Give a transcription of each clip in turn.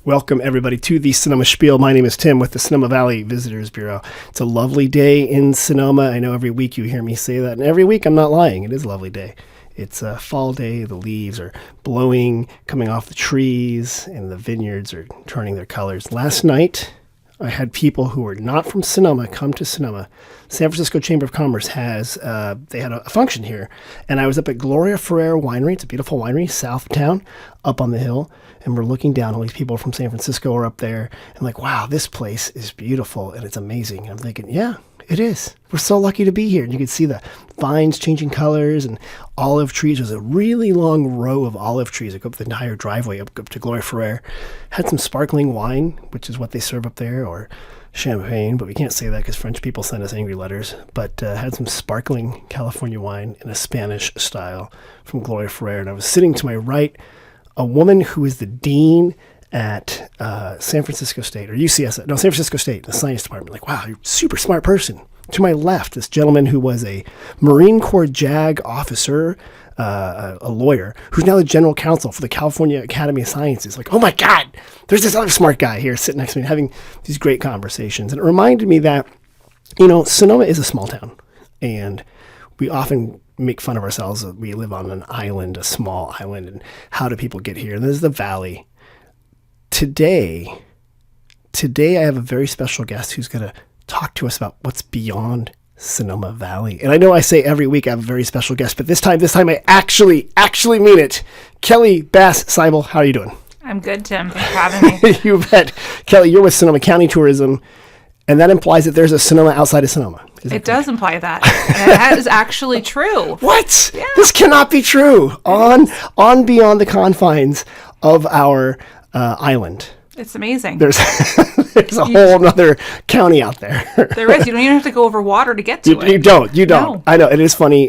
Welcome, everybody, to the Sonoma Spiel. My name is Tim with the Sonoma Valley Visitors Bureau. It's a lovely day in Sonoma. I know every week you hear me say that, and every week I'm not lying. It is a lovely day. It's a fall day. The leaves are blowing, coming off the trees, and the vineyards are turning their colors. Last night, I had people who were not from Sonoma come to Sonoma. San Francisco Chamber of Commerce they had a function here, and I was up at Gloria Ferrer Winery. It's a beautiful winery, south of town, up on the hill, and we're looking down. All these people from San Francisco are up there, and like, wow, this place is beautiful, and it's amazing. And I'm thinking, yeah, it is. We're so lucky to be here. And you can see the vines changing colors and olive trees. There's a really long row of olive trees that go up the entire driveway up to Gloria Ferrer. Had some sparkling wine, which is what they serve up there, or champagne, but we can't say that because French people send us angry letters. But had some sparkling California wine in a Spanish style from Gloria Ferrer. And I was sitting to my right, a woman who is the dean at San Francisco State, or UCSF, no, San Francisco State, the science department. Like, wow, you're a super smart person. To my left, this gentleman who was a Marine Corps JAG officer, a lawyer, who's now the general counsel for the California Academy of Sciences. Like, oh my God, there's this other smart guy here sitting next to me having these great conversations. And it reminded me that, Sonoma is a small town, and we often make fun of ourselves that we live on an island, a small island, and how do people get here? And there's the valley. Today I have a very special guest who's going to talk to us about what's beyond Sonoma Valley. And I know I say every week I have a very special guest, but this time I actually mean it. Kelly Bass Seibel, how are you doing? I'm good, Tim. Thanks for having me. You bet. Kelly, you're with Sonoma County Tourism, and that implies that there's a Sonoma outside of Sonoma. It does imply that. And that is actually true. What? Yeah. This cannot be true. On beyond the confines of our island. It's amazing. There's a whole other county out there. There is. You don't even have to go over water to get to it. You don't. No. I know. It is funny.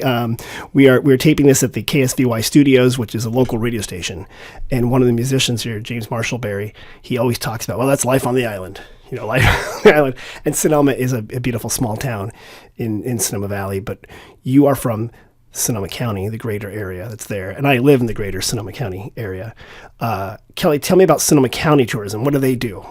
We're taping this at the KSVY Studios, which is a local radio station. And one of the musicians here, James Marshallberry, he always talks about, well, that's life on the island. Life on the island. And Sonoma is a beautiful small town in Sonoma Valley. But you are from Sonoma County, the greater area that's there. And I live in the greater Sonoma County area. Kelly, tell me about Sonoma County Tourism. What do they do?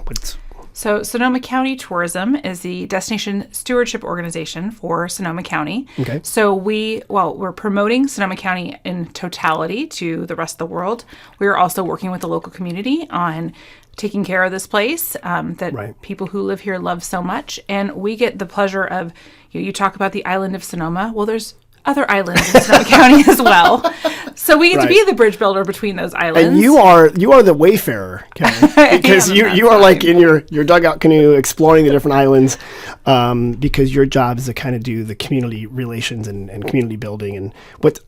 So Sonoma County Tourism is the destination stewardship organization for Sonoma County. Okay. So we're promoting Sonoma County in totality to the rest of the world. We are also working with the local community on taking care of this place that people who live here love so much. And we get the pleasure of, you talk about the island of Sonoma. Well, there's other islands in Sonoma County as well. So we get to be the bridge builder between those islands. And you are the wayfarer, Kelly, because you are like in your dugout canoe exploring the different islands, because your job is to kind of do the community relations and community building. And what's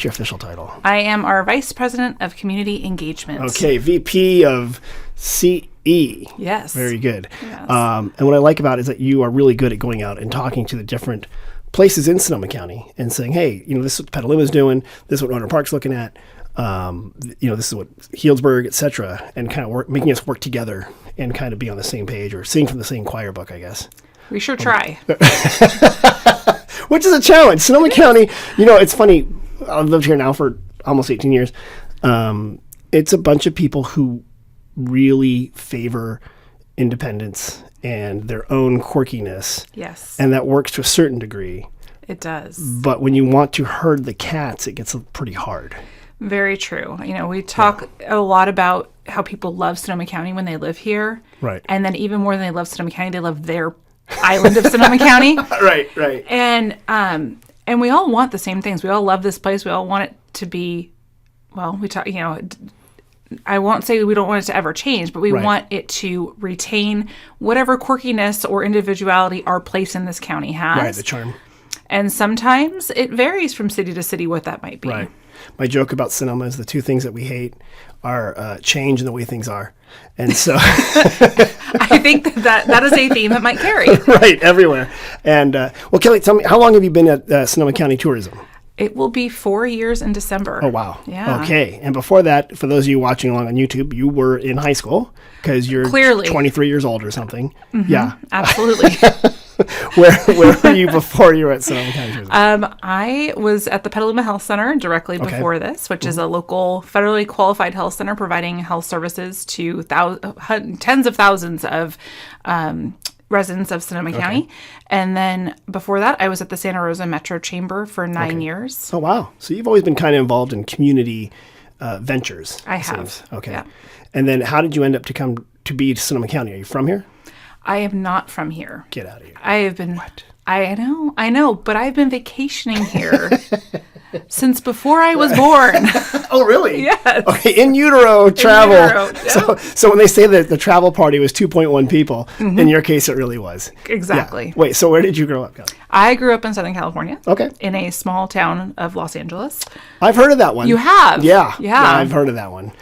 your official title? I am our Vice President of Community Engagement. Okay, VP of CE. Yes. Very good. Yes. And what I like about it is that you are really good at going out and talking to the different places in Sonoma County and saying, hey, this is what Petaluma is doing, this is what Rohnert Park's looking at, this is what Healdsburg, etc., and kind of making us work together and kind of be on the same page or sing from the same choir book, I guess. We sure try. Which is a challenge. Sonoma County, it's funny, I've lived here now for almost 18 years. It's a bunch of people who really favor independence and their own quirkiness. Yes. And that works to a certain degree. It does. But when you want to herd the cats, it gets pretty hard. Very true. We talk a lot about how people love Sonoma County when they live here. Right. And then even more than they love Sonoma County, they love their island of Sonoma County. Right. And we all want the same things. We all love this place. We all want it to be, we talk, I won't say we don't want it to ever change, but we want it to retain whatever quirkiness or individuality our place in this county has. Right, the charm. And sometimes it varies from city to city what that might be. Right. My joke about Sonoma is the two things that we hate are change and the way things are. And so I think that is a theme that might carry. Right, everywhere. And Kelly, tell me, how long have you been at Sonoma County Tourism? It will be 4 years in December. Oh, wow. Yeah. Okay. And before that, for those of you watching along on YouTube, you were in high school because you're Clearly 23 years old or something. Mm-hmm. Yeah. Absolutely. Where were you before you were at Sonoma County Tourism? I was at the Petaluma Health Center directly before this, which is a local federally qualified health center providing health services to tens of thousands of residents of Sonoma County. And then before that, I was at the Santa Rosa Metro Chamber for 9 years. Oh, wow. So you've always been kind of involved in community ventures. I have. Okay. Yeah. And then how did you end up to come to be to Sonoma County? Are you from here? I am not from here. Get out of here. I have been. What? I know, but I've been vacationing here since before I was born. Oh, really? Yes. Okay, in utero travel. Yeah. So when they say that the travel party was 2.1 people, in your case, it really was. Exactly. Yeah. Wait, so where did you grow up, Kelly? I grew up in Southern California. Okay. In a small town of Los Angeles. I've heard of that one. You have? Yeah. Yeah. I've heard of that one.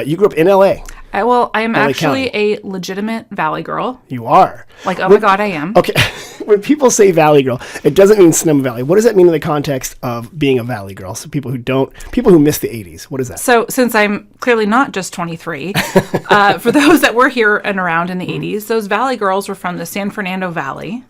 You grew up in L.A. I am actually County. a legitimate Valley girl. You are. Like, oh my God, I am. Okay. When people say Valley girl, it doesn't mean Sonoma Valley. What does that mean in the context of being a Valley girl? So people who miss the 80s, what is that? So since I'm clearly not just 23, for those that were here and around in the 80s, those Valley girls were from the San Fernando Valley,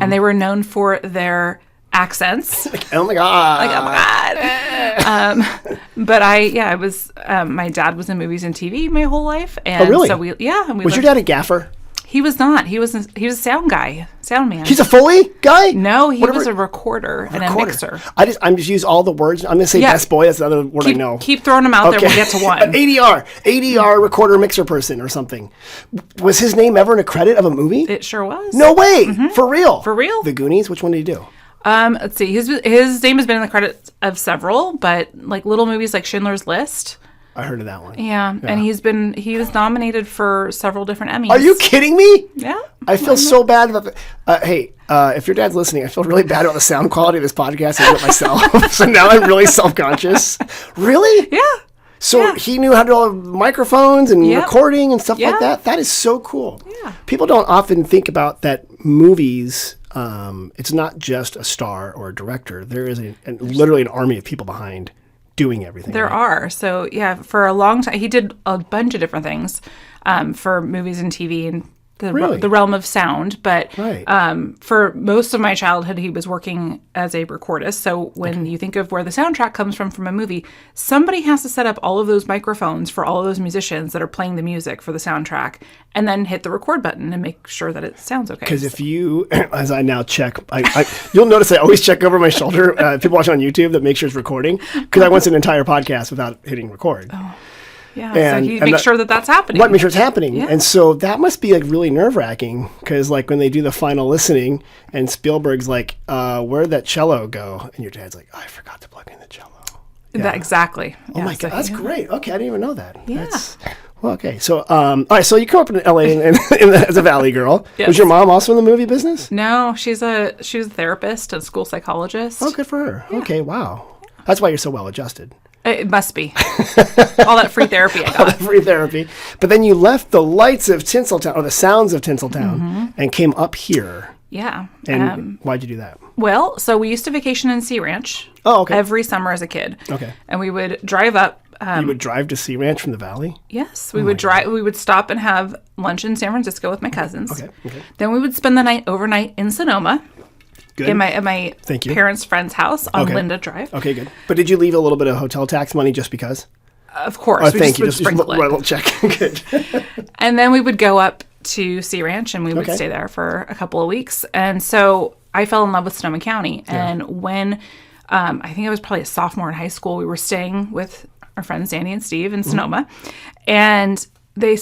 and they were known for their accents. Oh my God. Like, oh my God. But I was, my dad was in movies and TV my whole life. And really? So was your dad a gaffer? He was not. He was a sound guy, sound man. He's a Foley guy? No, he was a recorder and a mixer. I'm just use all the words. I'm going to say best boy. That's another word I know. Keep throwing them out there. We'll get to one. An ADR recorder mixer person or something. Was his name ever in a credit of a movie? It sure was. No way. For real? For real. The Goonies? Which one did he do? Let's see. His name has been in the credits of several, but like little movies like Schindler's List. I heard of that one. Yeah. And he was nominated for several different Emmys. Are you kidding me? Yeah. I feel so bad about hey, if your dad's listening, I feel really bad about the sound quality of this podcast. I do it myself. So now I'm really self-conscious. Really? Yeah. So he knew how to do all the microphones and recording and stuff like that? That is so cool. Yeah. People don't often think about that movies, it's not just a star or a director. There is literally an army of people behind doing everything. There are. So, for a long time, he did a bunch of different things for movies and TV and the realm of sound. But for most of my childhood, he was working as a recordist. So when you think of where the soundtrack comes from a movie, somebody has to set up all of those microphones for all of those musicians that are playing the music for the soundtrack and then hit the record button and make sure that it sounds okay. Because if you, as I now check, you'll notice I always check over my shoulder. People watching on YouTube that make sure it's recording because I went an entire podcast without hitting record. Oh. Yeah, so you make sure that that's happening. Make sure it's happening. Yeah. And so that must be like really nerve-wracking because like when they do the final listening and Spielberg's like, where'd that cello go? And your dad's like, I forgot to plug in the cello. Yeah. Exactly. Oh my God, that's great. Okay, I didn't even know that. Yeah. Well, okay. So, all right. So you grew up in LA as a Valley girl. Yes. Was your mom also in the movie business? No, she was a therapist, a school psychologist. Oh, good for her. Yeah. Okay, wow. That's why you're so well adjusted. It must be. All that free therapy I got. All that free therapy. But then you left the lights of Tinseltown, or the sounds of Tinseltown, and came up here. Yeah. And why'd you do that? Well, so we used to vacation in Sea Ranch. Oh, okay. Every summer as a kid. Okay. And we would drive up. You would drive to Sea Ranch from the valley? Yes. We would drive. We would stop and have lunch in San Francisco with my cousins. Okay. Then we would spend the night overnight in Sonoma. Good. In my parents' friend's house on Linda Drive. Okay, good. But did you leave a little bit of hotel tax money just because? Of course. Oh, thank you. Just sprinkle it. Right, a little check. Good. And then we would go up to Sea Ranch and we would stay there for a couple of weeks. And so I fell in love with Sonoma County. And when I think I was probably a sophomore in high school, we were staying with our friends Sandy and Steve in Sonoma. And they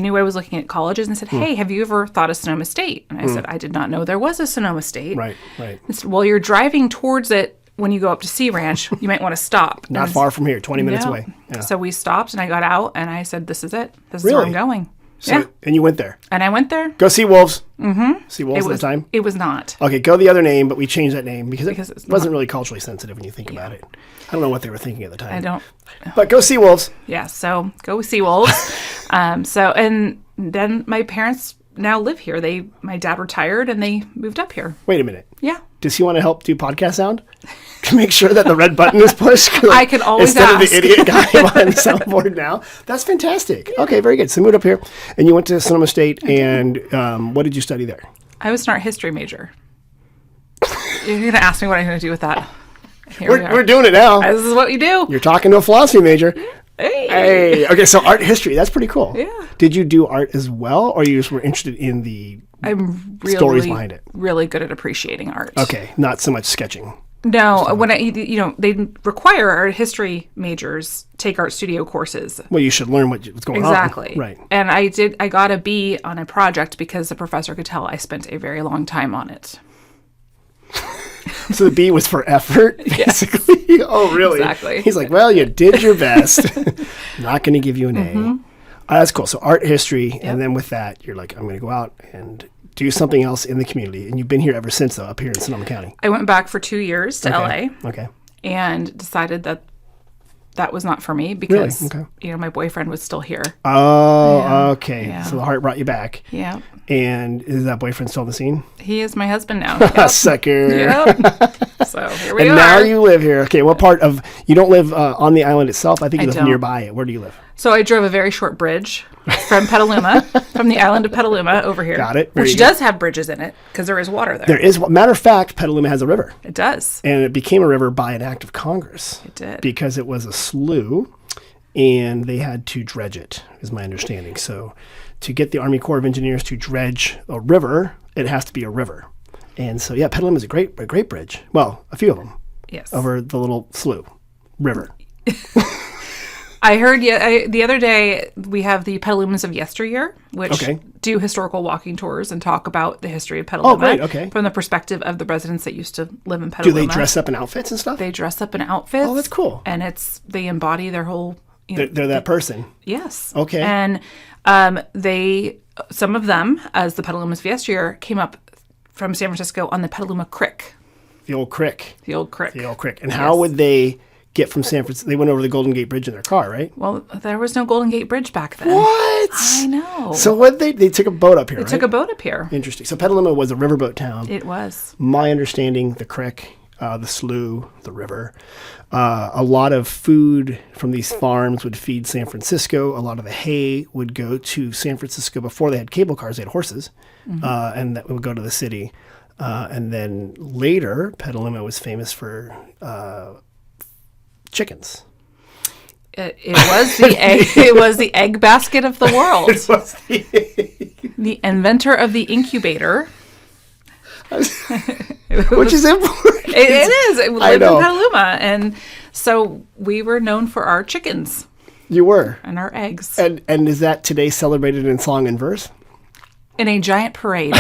knew I was looking at colleges and said, hey, have you ever thought of Sonoma State? And I said, I did not know there was a Sonoma State. Right. I said, well, you're driving towards it when you go up to Sea Ranch. You might want to stop. Not far from here, 20 minutes away. Yeah. So we stopped and I got out and I said, this is it. This is where I'm going. So, and you went there? And I went there. Go Seawolves. Mm-hmm. Seawolves at the time? It was not. Okay, go the other name, but we changed that name because it wasn't really culturally sensitive when you think about it. I don't know what they were thinking at the time. I don't. But go Seawolves. Yeah, so go Seawolves. And then my parents now live here. My dad retired and they moved up here. Wait a minute. Yeah. Does he want to help do podcast sound? To make sure that the red button is pushed? I can always instead ask. Instead of the idiot guy behind the soundboard now. That's fantastic. Okay, very good. So you moved up here and you went to Sonoma State and what did you study there? I was an art history major. You're going to ask me what I'm going to do with that. We're doing it now. This is what you do. You're talking to a philosophy major. Hey. Okay, so art history. That's pretty cool. Yeah. Did you do art as well, or you just were interested in the stories behind it? Really good at appreciating art. Okay, not so much sketching. No, when they require art history majors take art studio courses. Well, you should learn what's going on. Exactly. Right. And I got a B on a project because the professor could tell I spent a very long time on it. So the B was for effort, basically? Yes. Oh, really? Exactly. He's like, well, you did your best. Not going to give you an A. That's cool. So art history, and then with that, you're like, I'm going to go out and do something else in the community. And you've been here ever since, though, up here in Sonoma County. I went back for 2 years to LA. Okay. And decided that was not for me because, Really? my boyfriend was still here. Oh, okay. Yeah. So the heart brought you back. Yeah. And is that boyfriend still on the scene? He is my husband now. Yep. Sucker. Yep. So here we are. And now you live here. Okay, what part of, you don't live on the island itself? I think you live nearby it. Where do you live? So I drove a very short bridge from Petaluma, from the island of Petaluma over here. Got it. Which does have bridges in it because there is water there. There is. Matter of fact, Petaluma has a river. It does. And it became a river by an act of Congress. It did. Because it was a slough, and they had to dredge it, is my understanding. So to get the Army Corps of Engineers to dredge a river, it has to be a river. And so, Petaluma is a great bridge. Well, a few of them. Yes. Over the little slough river. I heard the other day we have the Petalumas of yesteryear, which do historical walking tours and talk about the history of Petaluma. Oh, great. Okay. From the perspective of the residents that used to live in Petaluma. Do they dress up in outfits and stuff? They dress up in outfits. Oh, that's cool. And they embody their whole... They're that person. Yes. Okay. And some of them, as the Petalumas of yesteryear, came up from San Francisco on the Petaluma Creek. The old creek. The old creek. And how would they get from San Francisco? They went over the Golden Gate Bridge in their car, right? Well, there was no Golden Gate Bridge back then. What? I know. So what they took a boat up here, They took a boat up here. Interesting. So Petaluma was a riverboat town. It was. My understanding, the creek, the slough, the river. A lot of food from these farms would feed San Francisco. A lot of the hay would go to San Francisco. Before they had cable cars, they had horses, and that would go to the city. And then later, Petaluma was famous for chickens. It was the egg. It was the egg basket of the world. It was the inventor of the incubator. Which is important. It is. It lived know. in Petaluma, and so we were known for our chickens. You were. And our eggs. And is that today celebrated in song and verse? In a giant parade.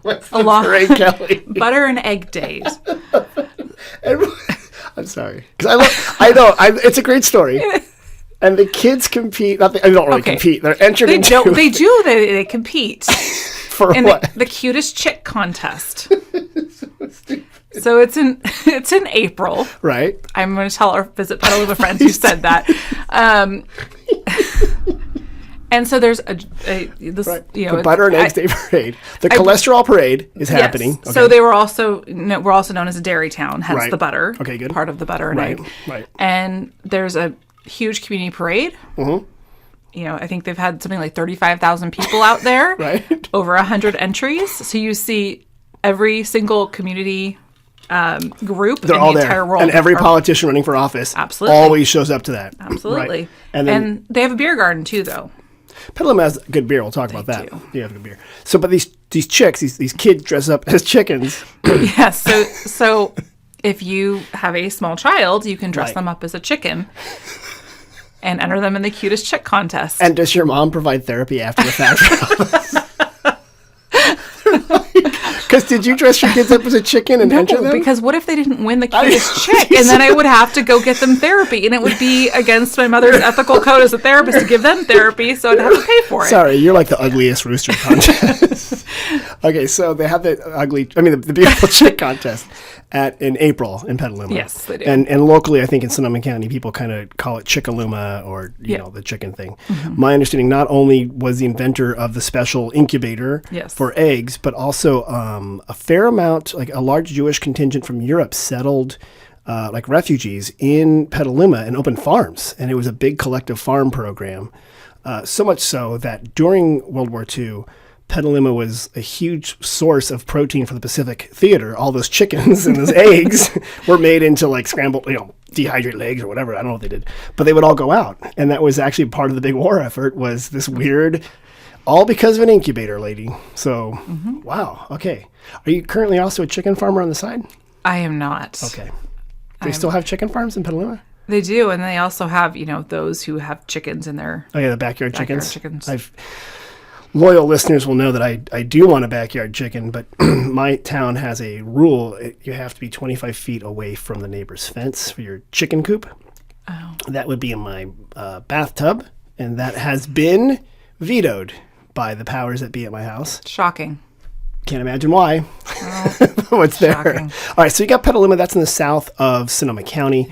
What's the parade, Kelly? Butter and egg days. I'm sorry, because it's a great story, and the kids compete. They don't really compete. They're entered into. They compete for in what? The cutest chick contest. So it's in April. Right. I'm going to tell our Visit Petaluma friends who said that. And so there's the butter and eggs day parade. The cholesterol parade is happening. Yes. Okay. So we're also known as a dairy town, hence the butter. Okay, good. Part of the butter and egg. Right. And there's a huge community parade. Mm-hmm. I think they've had something like 35,000 people out there. Right. Over 100 entries. So you see every single community group They're in all the there. entire world. And every politician running for office always shows up to that. Absolutely. Right. And they have a beer garden too, though. Petaluma has good beer. We'll talk about that. You have good beer. So, but these chicks, these kids dress up as chickens. Yes. So if you have a small child, you can dress them up as a chicken and enter them in the cutest chick contest. And does your mom provide therapy after the fact? Because did you dress your kids up as a chicken and enter them? Because what if they didn't win the cutest chick? And then I would have to go get them therapy. And it would be against my mother's ethical code as a therapist to give them therapy. So I'd have to pay for it. Sorry, you're like the ugliest rooster contest. Okay, so they have the beautiful chick contest in April in Petaluma. Yes, they do. And locally, I think in Sonoma County, people kind of call it Chickaluma or, the chicken thing. Mm-hmm. My understanding, not only was the inventor of the special incubator for eggs, but also a fair amount, like a large Jewish contingent from Europe settled like refugees in Petaluma and opened farms. And it was a big collective farm program. So much so that during World War II, Petaluma was a huge source of protein for the Pacific Theater. All those chickens and those eggs were made into like scrambled, dehydrated eggs or whatever. I don't know what they did, but they would all go out. And that was actually part of the big war effort, was this weird, all because of an incubator lady. So, wow. Okay. Are you currently also a chicken farmer on the side? I am not. Okay. Do they still have chicken farms in Petaluma? They do. And they also have, those who have chickens in their... Oh, yeah, the backyard chickens. Loyal listeners will know that I do want a backyard chicken, but my town has a rule. You have to be 25 feet away from the neighbor's fence for your chicken coop. Oh. That would be in my bathtub, and that has been vetoed by the powers that be at my house. Shocking. Can't imagine why. What's there? Shocking. All right, so you got Petaluma. That's in the south of Sonoma County,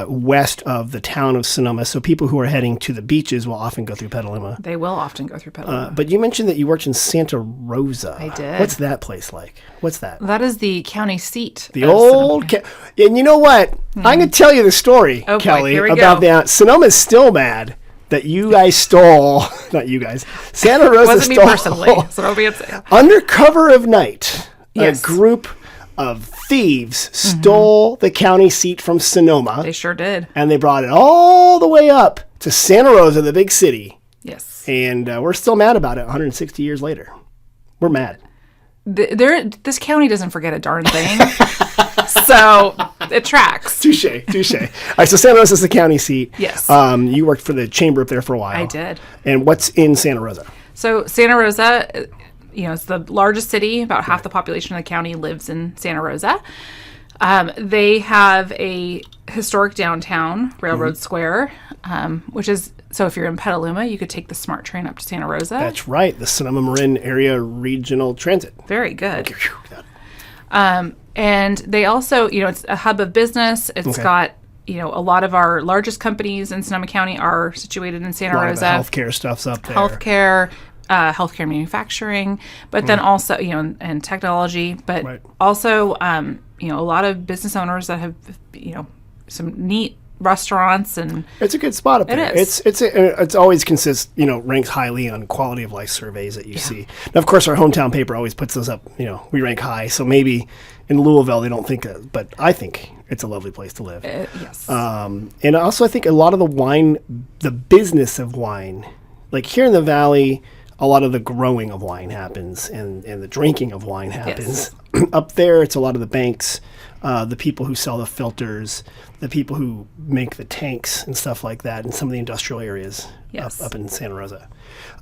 west of the town of Sonoma. So people who are heading to the beaches will often go through Petaluma. They will often go through Petaluma. But you mentioned that you worked in Santa Rosa. I did. What's that place like? What's that? That is the county seat. The old... and you know what? I'm going to tell you the story, Kelly, about that. Sonoma's still mad that you guys stole, not you guys, Santa Rosa wasn't stole. Me personally, so don't be upset. Under cover of night, a group of thieves stole the county seat from Sonoma. They sure did. And they brought it all the way up to Santa Rosa, the big city. Yes. And we're still mad about it 160 years later. We're mad. This county doesn't forget a darn thing. So it tracks. Touche. All right, so Santa Rosa is the county seat. Yes. You worked for the chamber up there for a while. I did. And what's in Santa Rosa? So Santa Rosa, it's the largest city. About half the population of the county lives in Santa Rosa. They have a historic downtown, Railroad Square, which is... So if you're in Petaluma, you could take the SMART train up to Santa Rosa. That's right. The Sonoma Marin Area Regional Transit. Very good. And they also, it's a hub of business. It's got, a lot of our largest companies in Sonoma County are situated in Santa Rosa. A lot of healthcare stuff's up there. Healthcare manufacturing, but then also, and technology, but also, a lot of business owners that have, some neat restaurants, and it's a good spot up there. It is. It's always ranks highly on quality of life surveys that you see. Now, of course, our hometown paper always puts those up. We rank high, so maybe in Louisville they don't think that, but I think it's a lovely place to live. Yes. And also I think a lot of the business of wine, like here in the valley, a lot of the growing of wine happens and the drinking of wine happens. Yes. Up there, it's a lot of the banks, the people who sell the filters, the people who make the tanks and stuff like that in some of the industrial areas up in Santa Rosa.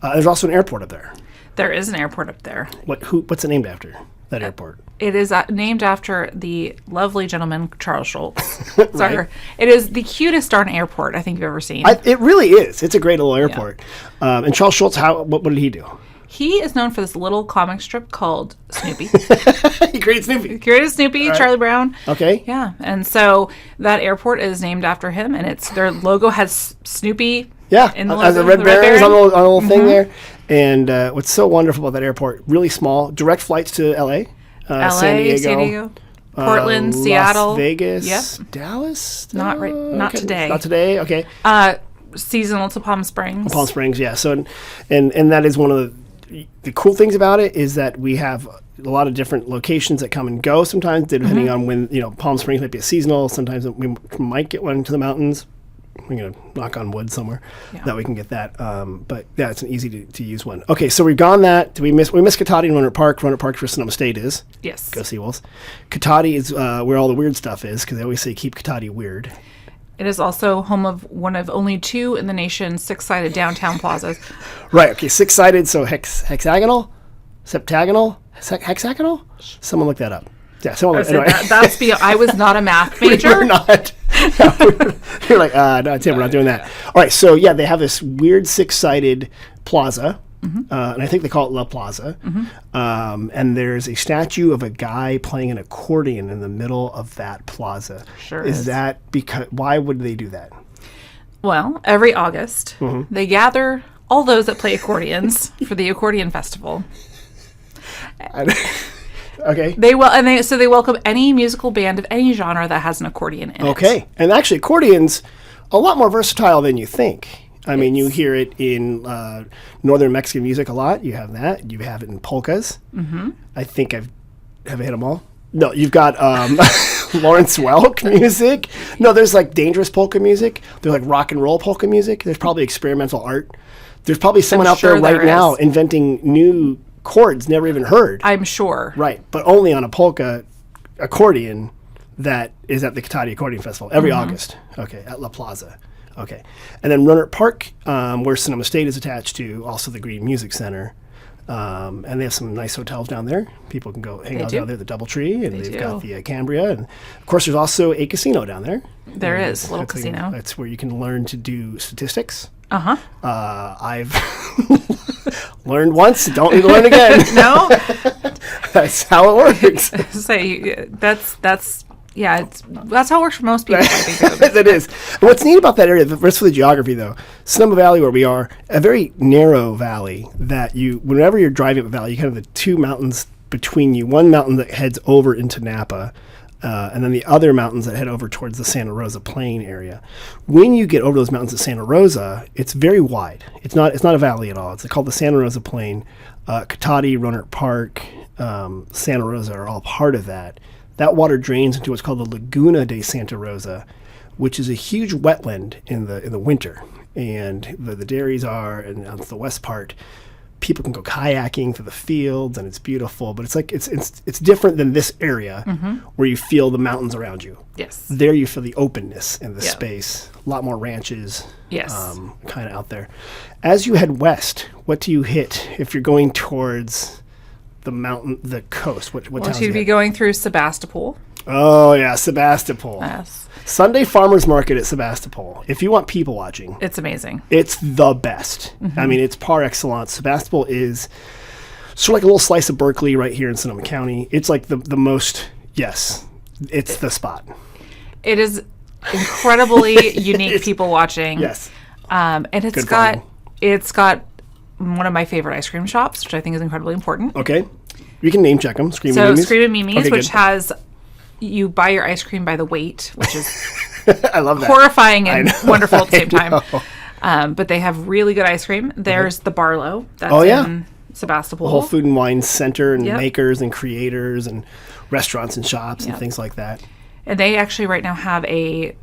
There's also an airport up there. There is an airport up there. What's it named after, that airport? It is named after the lovely gentleman, Charles Schultz. Right. It is the cutest darn airport I think you've ever seen. It really is. It's a great little airport. Yeah. And Charles Schultz, what did he do? He is known for this little comic strip called Snoopy. He created Snoopy. Right. Charlie Brown. Okay. Yeah. And so that airport is named after him, and their logo has Snoopy. Yeah, in the as a red Baron on the little thing there. And what's so wonderful about that airport, really small, direct flights to L.A., San Diego, Portland, Seattle, Las Vegas, Dallas. Not today. Not today. Okay. Seasonal to Palm Springs. Palm Springs, yeah. So, and that is one of the cool things about it is that we have a lot of different locations that come and go. Sometimes depending on when Palm Springs might be a seasonal. Sometimes we might get one to the mountains. We're going to knock on wood somewhere that we can get that. But yeah, it's an easy to use one. Okay, so we've gone that. We missed Katati and Rohnert Park. Rohnert Park, where Sonoma State is. Yes. Go Seawolves. Katati is where all the weird stuff is, because they always say keep Katati weird. It is also home of one of only two in the nation six-sided downtown plazas. Right, okay, six-sided, so hexagonal, septagonal, hexagonal? Someone look that up. Yeah, someone anyway. I was not a math major. We're not. You're like, no, Tim, we're not doing that. All right, so yeah, they have this weird six-sided plaza, and I think they call it La Plaza. And there's a statue of a guy playing an accordion in the middle of that plaza. Sure is. That because? Why would they do that? Well, every August, they gather all those that play accordions for the accordion festival. Okay. They welcome any musical band of any genre that has an accordion in it. Okay. And actually, accordions a lot more versatile than you think. I mean, you hear it in northern Mexican music a lot. You have that. You have it in polkas. Mm-hmm. I think have I hit them all? No, you've got Lawrence Welk music. No, there's like dangerous polka music. There's like rock and roll polka music. There's probably experimental art. There's probably someone out there right now inventing new chords never even heard. I'm sure. Right, but only on a polka accordion that is at the Katati Accordion Festival every August. Okay, at La Plaza. Okay. And then Rohnert Park, where Sonoma State is attached to, also the Green Music Center. And they have some nice hotels down there. People can go hang out down there, the Doubletree, and they've got the Cambria. And, of course, there's also a casino down there. There is, a little casino. That's where you can learn to do statistics. Uh-huh. I've learned once, don't need to learn again. No? That's how it works. That's how it works for most people, I think. It is. And what's neat about that area, just for the geography, though, Sonoma Valley, where we are, a very narrow valley that whenever you're driving up the valley, you have the two mountains between you. One mountain that heads over into Napa, and then the other mountains that head over towards the Santa Rosa Plain area. When you get over those mountains at Santa Rosa, it's very wide. It's not a valley at all. It's called the Santa Rosa Plain. Katati, Rohnert Park, Santa Rosa are all part of that. That water drains into what's called the Laguna de Santa Rosa, which is a huge wetland in the winter. And the dairies are, and on the west part, people can go kayaking through the fields, and it's beautiful. But it's like it's different than this area where you feel the mountains around you. Yes. There you feel the openness in the space. A lot more ranches. Yes. Kind of out there. As you head west, what do you hit if you're going towards the coast? What towns you'd be going through Sebastopol. Oh yeah, Sebastopol. Yes. Sunday farmers market at Sebastopol. If you want people watching, it's amazing. It's the best. I mean, it's par excellence. Sebastopol is sort of like a little slice of Berkeley right here in Sonoma County. It's like the most. Yes, it's the spot. It is incredibly unique people watching. Yes. And it's got one of my favorite ice cream shops, which I think is incredibly important. Okay. You can name check them. Scream and Mimi's, okay, which has, you buy your ice cream by the weight, which is I love that. Horrifying and wonderful at the same time. But they have really good ice cream. There's the Barlow. That's in Sebastopol. The whole food and wine center and makers and creators and restaurants and shops and things like that. And they actually right now have a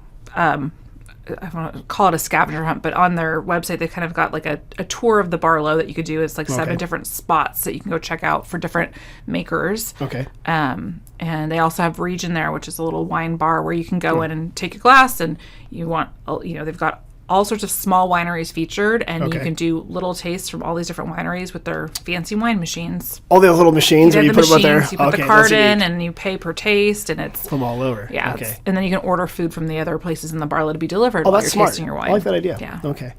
I want to call it a scavenger hunt, but on their website, they kind of got like a tour of the Barlow that you could do. It's like 7 different spots that you can go check out for different makers. Okay. And they also have Region there, which is a little wine bar where you can go in and take a glass, and they've got all sorts of small wineries featured, and you can do little tastes from all these different wineries with their fancy wine machines. All those little machines where you put them up there? You put the card in, and you pay per taste, and it's from all over. Yeah. Okay. And then you can order food from the other places in the Barlow to be delivered while you're tasting your wine. I like that idea. Yeah. Okay.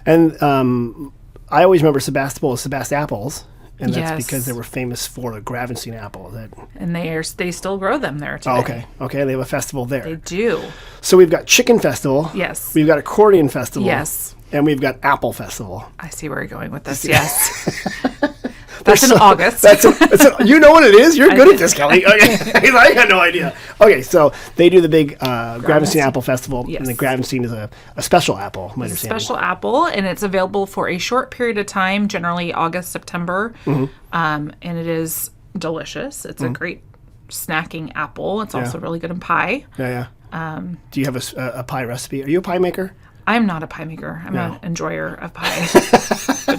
And I always remember Sebastopol as Sebastapples. And that's because they were famous for the Gravenstein apple. And they still grow them there today. Oh, okay. Okay, they have a festival there. They do. So we've got Chicken Festival. Yes. We've got Accordion Festival. Yes. And we've got Apple Festival. I see where you're going with this, yes. That's in August. You know what it is? You're good at this, Kelly. Okay. I had no idea. Okay, so they do the big Gravenstein Apple Festival, and the Gravenstein is a special apple, my understanding. Special apple, and it's available for a short period of time, generally August, September, and it is delicious. It's a great snacking apple. It's also really good in pie. Yeah. Do you have a pie recipe? Are you a pie maker? I'm not a pie maker. I'm an enjoyer of pie. But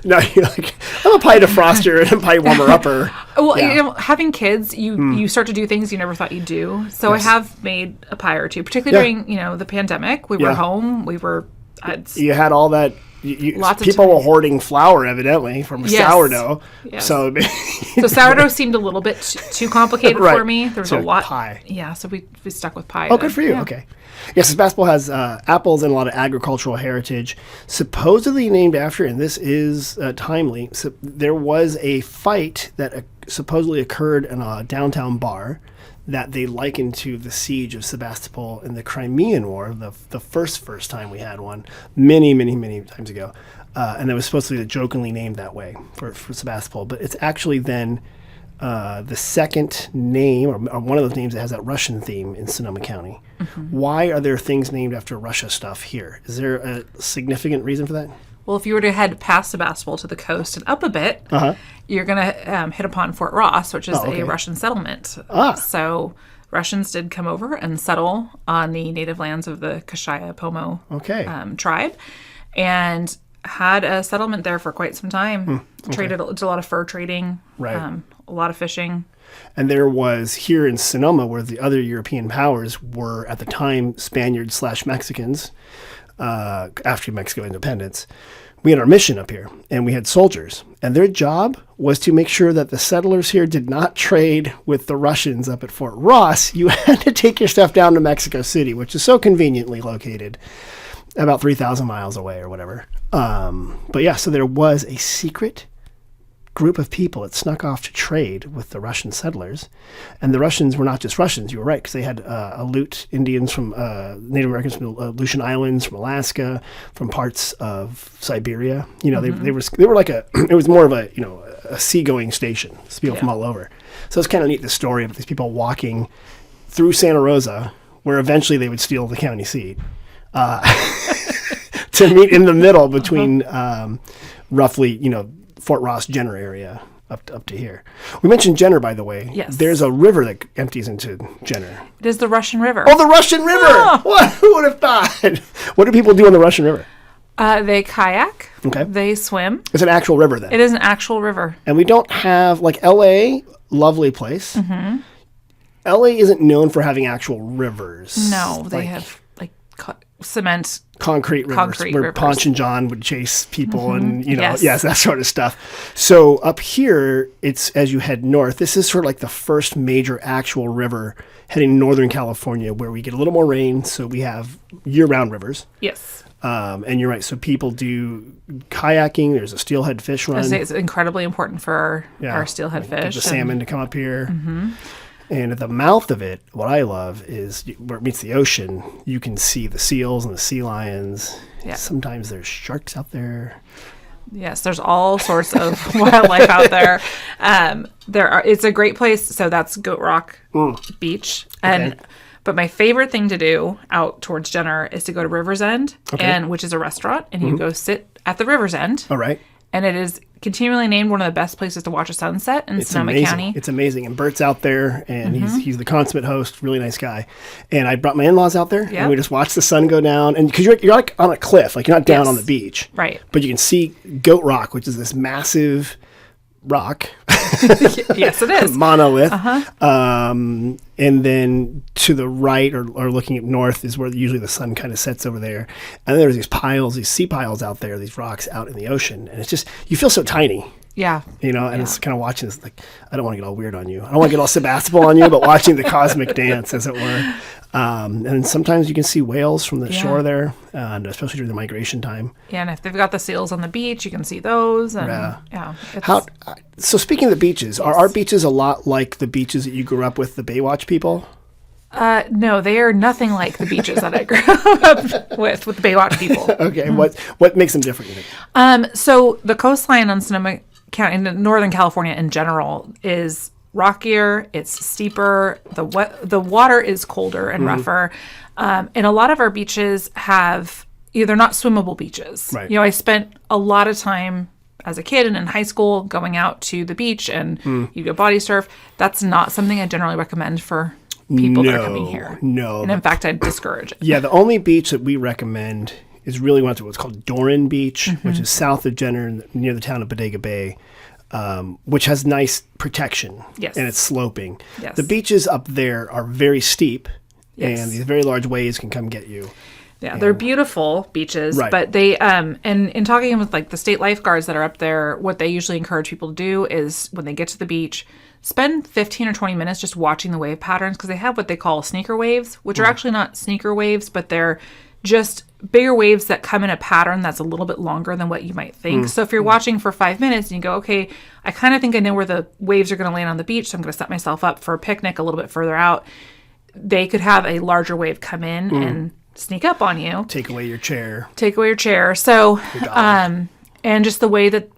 No, you're like, I'm a pie defroster and a pie warmer-upper. Well, having kids, you start to do things you never thought you'd do. So I have made a pie or two, particularly during the pandemic. We were home. We were... you had all that... people were hoarding flour, evidently, from sourdough. Yes. So sourdough seemed a little bit too complicated for me. There was a lot. Pie. Yeah, so we stuck with pie. Oh, good for you. Yeah. Okay. Yes, Sebastopol has apples and a lot of agricultural heritage, supposedly named after, and this is timely, so there was a fight that supposedly occurred in a downtown bar that they likened to the siege of Sebastopol in the Crimean War, the first time we had one, many, many, many times ago. And it was supposed to be jokingly named that way for Sebastopol. But it's actually then the second name, or one of those names that has that Russian theme in Sonoma County. Why are there things named after Russia stuff here? Is there a significant reason for that? Well, if you were to head past Sebastopol to the coast and up a bit, you're going to hit upon Fort Ross, which is a Russian settlement. So Russians did come over and settle on the native lands of the Kashaya Pomo tribe, and had a settlement there for quite some time. Did a lot of fur trading, a lot of fishing. And there was, here in Sonoma, where the other European powers were at the time Spaniards/Mexicans, after Mexico independence, we had our mission up here, and we had soldiers. And their job was to make sure that the settlers here did not trade with the Russians up at Fort Ross. You had to take your stuff down to Mexico City, which is so conveniently located, about 3,000 miles away or whatever. But yeah, so there was a secret group of people that snuck off to trade with the Russian settlers. And the Russians were not just Russians, you were right, because they had Aleut Indians from Native Americans from Aleutian Islands, from Alaska, from parts of Siberia. You know, they were like it was more of a seagoing station. It's people from all over. So it's kind of neat, the story of these people walking through Santa Rosa, where eventually they would steal the county seat, to meet in the middle between roughly, Fort Ross, Jenner area up to here. We mentioned Jenner, by the way. Yes. There's a river that empties into Jenner. It is the Russian River. Oh, the Russian River! Oh. What? Who would have thought? What do people do on the Russian River? They kayak. Okay. They swim. It's an actual river then. It is an actual river. And we don't have, like, L.A., lovely place. L.A. isn't known for having actual rivers. No, they have, cement. Concrete rivers, where Ponch and John would chase people and, Yes, that sort of stuff. So up here, it's as you head north, this is sort of like the first major actual river heading northern California where we get a little more rain. So we have year-round rivers. Yes. And you're right. So people do kayaking. There's a steelhead fish run. I say it's incredibly important for our steelhead fish. The salmon to come up here. And at the mouth of it, what I love is where it meets the ocean, you can see the seals and the sea lions. Yeah. Sometimes there's sharks out there. Yes, there's all sorts of wildlife out there. It's a great place. So that's Goat Rock Beach. But my favorite thing to do out towards Jenner is to go to River's End, which is a restaurant, and you go sit at the River's End. All right. And it is continually named one of the best places to watch a sunset in Sonoma County. It's amazing. And Bert's out there, and he's the consummate host, really nice guy. And I brought my in-laws out there, and we just watched the sun go down. And because you're like on a cliff, like you're not down on the beach. Right. But you can see Goat Rock, which is this massive rock. Yes, it is. Monolith. And then to the right or looking up north is where usually the sun kind of sets over there. And there's these sea piles out there, these rocks out in the ocean. And it's just, you feel so tiny. Yeah. It's kind of watching this, like, I don't want to get all weird on you. I don't want to get all Sebastopol on you, but watching the cosmic dance, as it were. And sometimes you can see whales from the shore there, and especially during the migration time. Yeah, and if they've got the seals on the beach, you can see those. And, So speaking of the beaches, are our beaches a lot like the beaches that you grew up with, the Baywatch people? No, they are nothing like the beaches that I grew up with the Baywatch people. Okay, what makes them different, you think? So the coastline on Sonoma County, in Northern California in general, is rockier, it's steeper, the water is colder and rougher. And a lot of our beaches they're not swimmable beaches. Right. I spent a lot of time as a kid and in high school going out to the beach and you go body surf. That's not something I generally recommend for people that are coming here. No. And in fact, I'd discourage it. Yeah, the only beach that we recommend is really what's called Doran Beach, which is south of Jenner near the town of Bodega Bay, which has nice protection. Yes. And it's sloping. Yes. The beaches up there are very steep, and these very large waves can come get you. Yeah, they're beautiful beaches, but they, and in talking with the state lifeguards that are up there, what they usually encourage people to do is when they get to the beach, spend 15 or 20 minutes just watching the wave patterns, because they have what they call sneaker waves, which are actually not sneaker waves, but they're just bigger waves that come in a pattern that's a little bit longer than what you might think. So if you're watching for 5 minutes and you go, okay, I kind of think I know where the waves are going to land on the beach, so I'm going to set myself up for a picnic a little bit further out, they could have a larger wave come in and sneak up on you. Take away your chair. So, and just the way that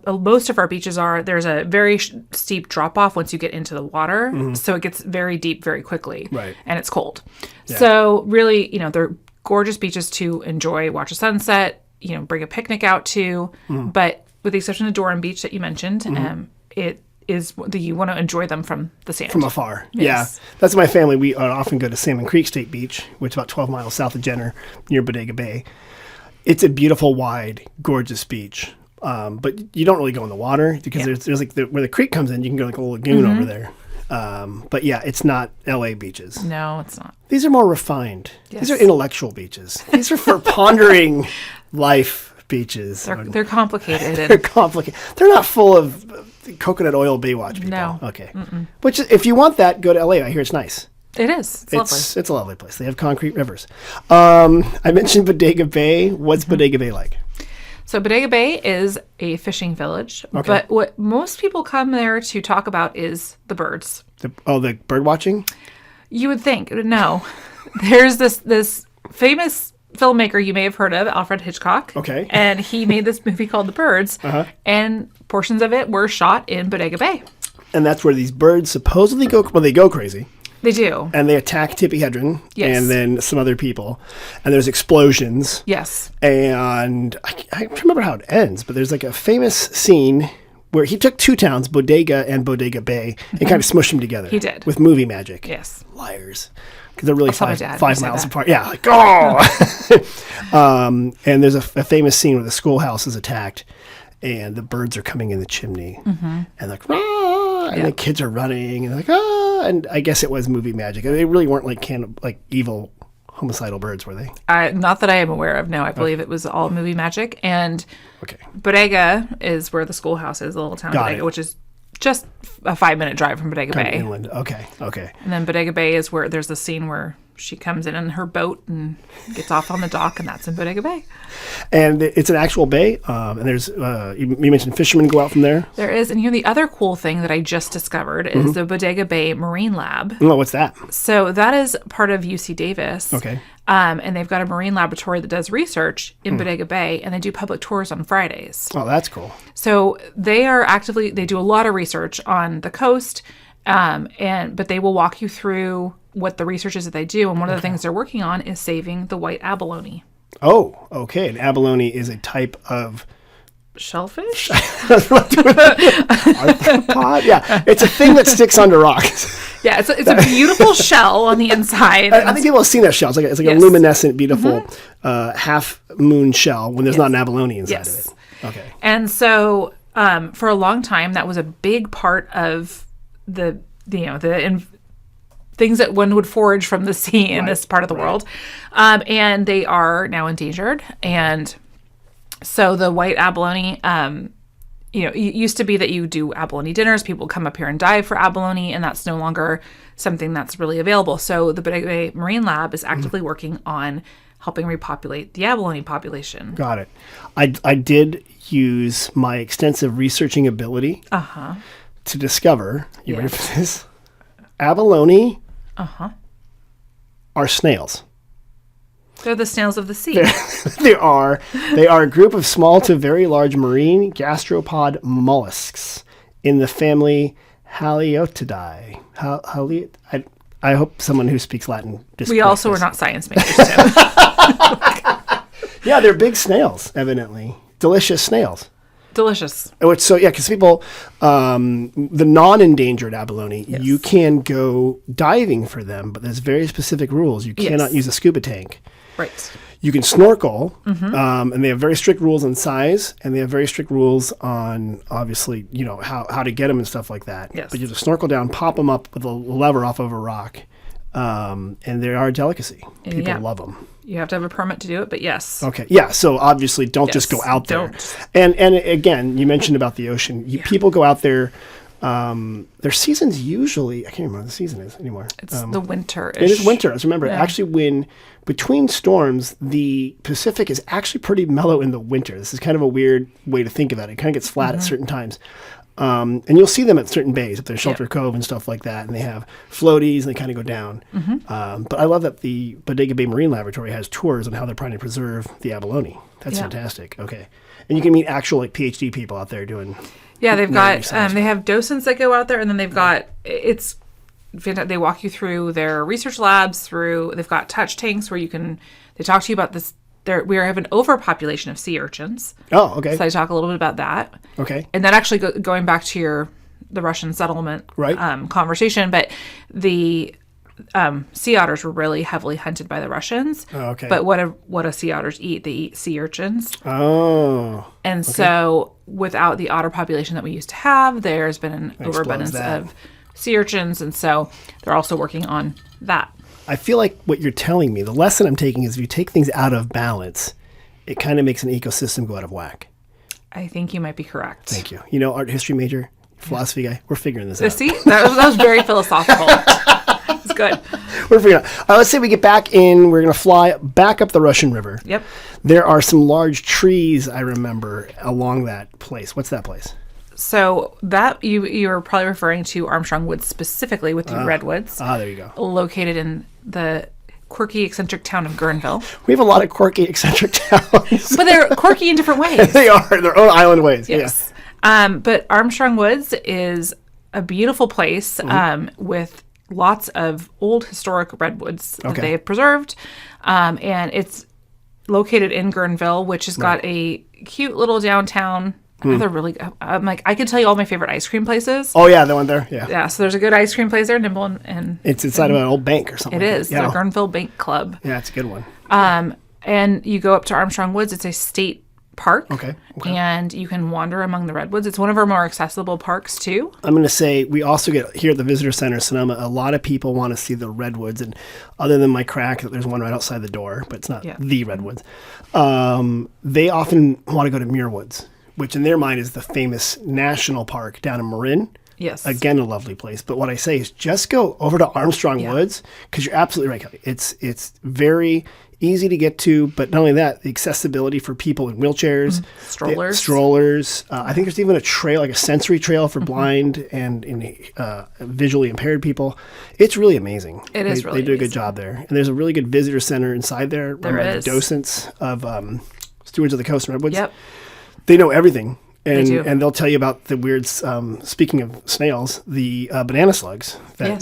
most of our beaches there's a very steep drop off once you get into the water. So it gets very deep very quickly. Right. And it's cold. Yeah. So really, they're gorgeous beaches to enjoy, watch a sunset, bring a picnic out to. But with the exception of Doran Beach that you mentioned, it is you want to enjoy them from the sand. From afar. Yes. Yeah. That's my family. We often go to Salmon Creek State Beach, which is about 12 miles south of Jenner, near Bodega Bay. It's a beautiful, wide, gorgeous beach. But you don't really go in the water because there's like where the creek comes in, you can go like a little lagoon over there. But yeah, it's not LA beaches. No, it's not. These are more refined. Yes. These are intellectual beaches. These are for pondering life beaches. They're complicated. They're complicated. They're not full of coconut oil Baywatch people. No. Okay. Which, if you want that, go to LA. I hear it's nice. It is. It's lovely. It's a lovely place. They have concrete rivers. I mentioned Bodega Bay. What's Bodega Bay like? So Bodega Bay is a fishing village, but what most people come there to talk about is the birds. The bird watching? You would think. No. There's this famous filmmaker you may have heard of, Alfred Hitchcock. Okay. And he made this movie called The Birds, and portions of it were shot in Bodega Bay. And that's where these birds supposedly go. Well, they go crazy. They do. And they attack Tippi Hedren Yes. and then some other people. And there's explosions. Yes. And I don't remember how it ends, but there's like a famous scene where he took two towns, Bodega and Bodega Bay, and kind of smushed them together. He did. With movie magic. Yes. Liars. Because they're really five miles that. apart. Yeah, like, oh! And there's a famous scene where the schoolhouse is attacked, and the birds are coming in the chimney. And like, ah! And the kids are running, and like, ah! And I guess it was movie magic. They really weren't like evil, homicidal birds, were they? Not that I am aware of. No, I believe it was all movie magic. And Okay. Bodega is where the schoolhouse is, the little town of Bodega, which is just a 5-minute drive from Bodega Bay. Inland. Okay. And then Bodega Bay is where there's the scene where she comes in her boat and gets off on the dock, and that's in Bodega Bay. And it's an actual bay, and there's, you mentioned fishermen go out from there? There is, and the other cool thing that I just discovered is the Bodega Bay Marine Lab. Oh, what's that? So that is part of UC Davis. Okay. And they've got a marine laboratory that does research in Bodega Bay, and they do public tours on Fridays. Oh, that's cool. So they do a lot of research on the coast, but they will walk you through what the research is that they do. And one of the things they're working on is saving the white abalone. Oh, okay. An abalone is a type of shellfish? Arthropod? Yeah, it's a thing that sticks under rocks. Yeah, it's a beautiful shell on the inside. I think people have seen that shell. It's like a luminescent, beautiful half moon shell when there's not an abalone inside of it. Okay. And so for a long time, that was a big part of the things that one would forage from the sea in this part of the world. And they are now endangered. And so the white abalone, it used to be that you do abalone dinners. People come up here and dive for abalone, and that's no longer something that's really available. So the Bodega Bay Marine Lab is actively working on helping repopulate the abalone population. Got it. I did use my extensive researching ability to discover, you ready for this? Abalone are snails. They're the snails of the sea. They are a group of small to very large marine gastropod mollusks in the family Haliotidae. I hope someone who speaks Latin. We also are not science majors, too. Yeah, they're big snails, evidently. Delicious snails. Delicious. Because people, the non-endangered abalone, you can go diving for them, but there's very specific rules. You cannot use a scuba tank. Right. You can snorkel, and they have very strict rules on size, and they have very strict rules on, obviously, how to get them and stuff like that. Yes. But you have to snorkel down, pop them up with a lever off of a rock, and they are a delicacy. People love them. You have to have a permit to do it, but yes. Okay. Yeah. So obviously, don't just go out there. Don't. And again, you mentioned about the ocean. People go out there. Their season's usually, I can't remember what the season is anymore. It's the winter-ish. It is winter. I remember actually when between storms, the Pacific is actually pretty mellow in the winter. This is kind of a weird way to think about it. It kind of gets flat at certain times. And you'll see them at certain bays, up there, Shelter Cove and stuff like that. And they have floaties and they kind of go down. But I love that the Bodega Bay Marine Laboratory has tours on how they're trying to preserve the abalone. That's fantastic. Okay. And you can meet actual like PhD people out there doing. Yeah, they've got, they have docents that go out there, and then they've got, it's fantastic. They walk you through their research labs, they've got touch tanks where they talk to you about this. We have an overpopulation of sea urchins. Oh, okay. So I talk a little bit about that. Okay. And that actually going back to the Russian settlement conversation, but the sea otters were really heavily hunted by the Russians. Oh, okay. But what do sea otters eat? They eat sea urchins. Oh. And so without the otter population that we used to have, there's been an overabundance of sea urchins, and so they're also working on that. I feel like what you're telling me, the lesson I'm taking is if you take things out of balance, it kind of makes an ecosystem go out of whack. I think you might be correct. Thank you. You know, art history major, philosophy guy, we're figuring this out. See? That was very philosophical. It's good. We're figuring it out. Let's say we get back in, we're going to fly back up the Russian River. Yep. There are some large trees, I remember, along that place. What's that place? So that you're probably referring to Armstrong Woods specifically with the redwoods. There you go. Located in the quirky, eccentric town of Guerneville. We have a lot of quirky, eccentric towns. But they're quirky in different ways. They are. Their own island ways. Yes. Yeah. But Armstrong Woods is a beautiful place with lots of old historic redwoods that they have preserved. And it's located in Guerneville, which has got a cute little downtown. They're really. I could tell you all my favorite ice cream places. Oh yeah, the one there. Yeah. Yeah. So there's a good ice cream place there, Nimble, and it's inside of an old bank or something. It is the Guerneville Bank Club. Yeah, it's a good one. And you go up to Armstrong Woods. It's a state park. Okay. And you can wander among the redwoods. It's one of our more accessible parks too. I'm going to say we also get here at the Visitor Center, Sonoma. A lot of people want to see the redwoods, and other than my crack, there's one right outside the door, but it's not the redwoods. They often want to go to Muir Woods, which in their mind is the famous national park down in Marin. Yes. Again, a lovely place. But what I say is just go over to Armstrong Woods, because you're absolutely right, Kelly. It's very easy to get to, but not only that, the accessibility for people in wheelchairs. Strollers. I think there's even a trail, like a sensory trail for blind and visually impaired people. It's really amazing. It is really They do a good job there. And there's a really good visitor center inside there. There is. The docents of Stewards of the Coast and Redwoods. Yep. They know everything, and they'll tell you about the weird, speaking of snails, the banana slugs. That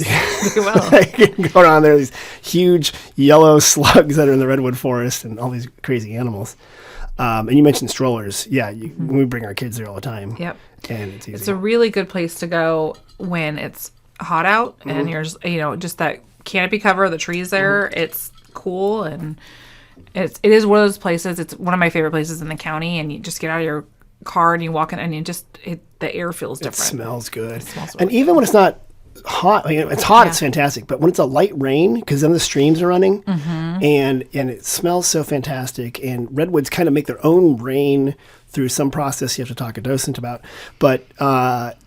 can go around there, these huge yellow slugs that are in the redwood forest and all these crazy animals. And you mentioned strollers. Yeah, we bring our kids there all the time. Yep. And it's easy. It's a really good place to go when it's hot out and you're just that canopy cover, the trees there. It's cool, and it is one of those places. It's one of my favorite places in the county, and you just get out of your car and you walk in, and the air feels different. It smells good. And even when it's not hot, it's hot, it's fantastic. But when it's a light rain, because then the streams are running, and it smells so fantastic. And redwoods kind of make their own rain through some process you have to talk a docent about. But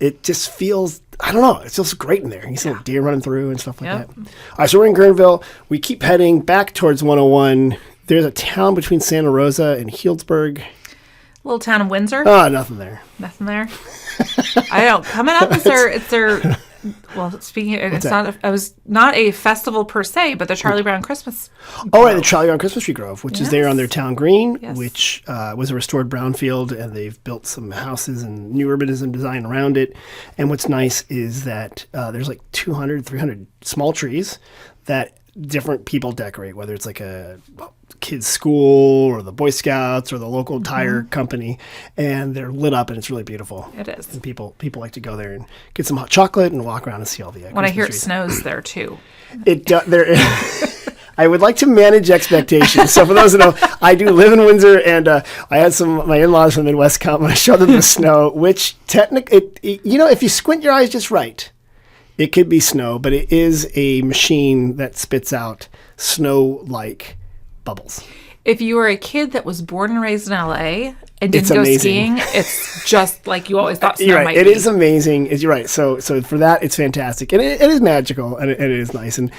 it just feels, I don't know, it feels great in there. You see deer running through and stuff like that. All right, so we're in Guerneville. We keep heading back towards 101. There's a town between Santa Rosa and Healdsburg. Little town of Windsor. Oh, nothing there. Nothing there. I don't. Coming up, it's their. Well, speaking, it's not. It was not a festival per se, but the Charlie Brown Christmas. Oh, right, the Charlie Brown Christmas Tree Grove, which is there on their town green, which was a restored brownfield, and they've built some houses and new urbanism design around it. And what's nice is that there's like 200, 300 small trees that different people decorate, whether it's like a kids' school or the Boy Scouts or the local tire company, and they're lit up, and it's really beautiful. It is. And people like to go there and get some hot chocolate and walk around and see all the when I hear trees. It snows there too. I would like to manage expectations. So for those who know, I do live in Windsor, and I had my in-laws from the Midwest come, and I showed them the snow, which technically, if you squint your eyes just right, it could be snow, but it is a machine that spits out snow-like bubbles. If you were a kid that was born and raised in LA and didn't go skiing, it's just like you always thought snow might be. It is amazing. You're right. So for that, it's fantastic. And it is magical, and it is nice. And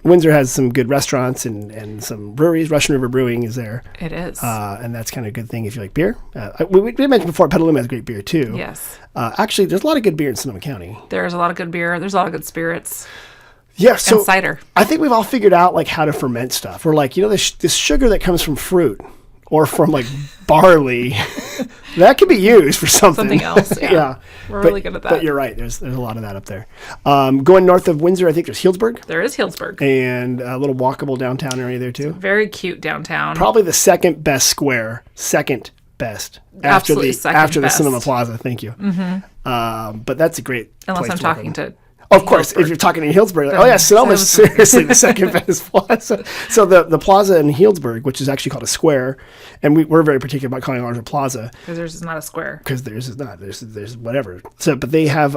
Windsor has some good restaurants and some breweries. Russian River Brewing is there. It is. And that's kind of a good thing if you like beer. We mentioned before, Petaluma has great beer, too. Yes. Actually, there's a lot of good beer in Sonoma County. There's a lot of good beer. There's a lot of good spirits. Yeah, so and cider. I think we've all figured out like how to ferment stuff. We're like, this sugar that comes from fruit or from like barley, that can be used for something else. Yeah, we're really good at that. But you're right. There's a lot of that up there. Going north of Windsor, I think there's Healdsburg. There is Healdsburg, and a little walkable downtown area there too. Very cute downtown. Probably the second best square. Second best after the Sonoma Plaza. Thank you. Mm-hmm. But that's a great. Unless I'm talking to. Of course, if you're talking in Healdsburg, like, oh yeah, Sonoma's seriously the second best plaza. So the plaza in Healdsburg, which is actually called a square, and we're very particular about calling ours a plaza. Because theirs is not a square. Because theirs is not. There's whatever. So, but they have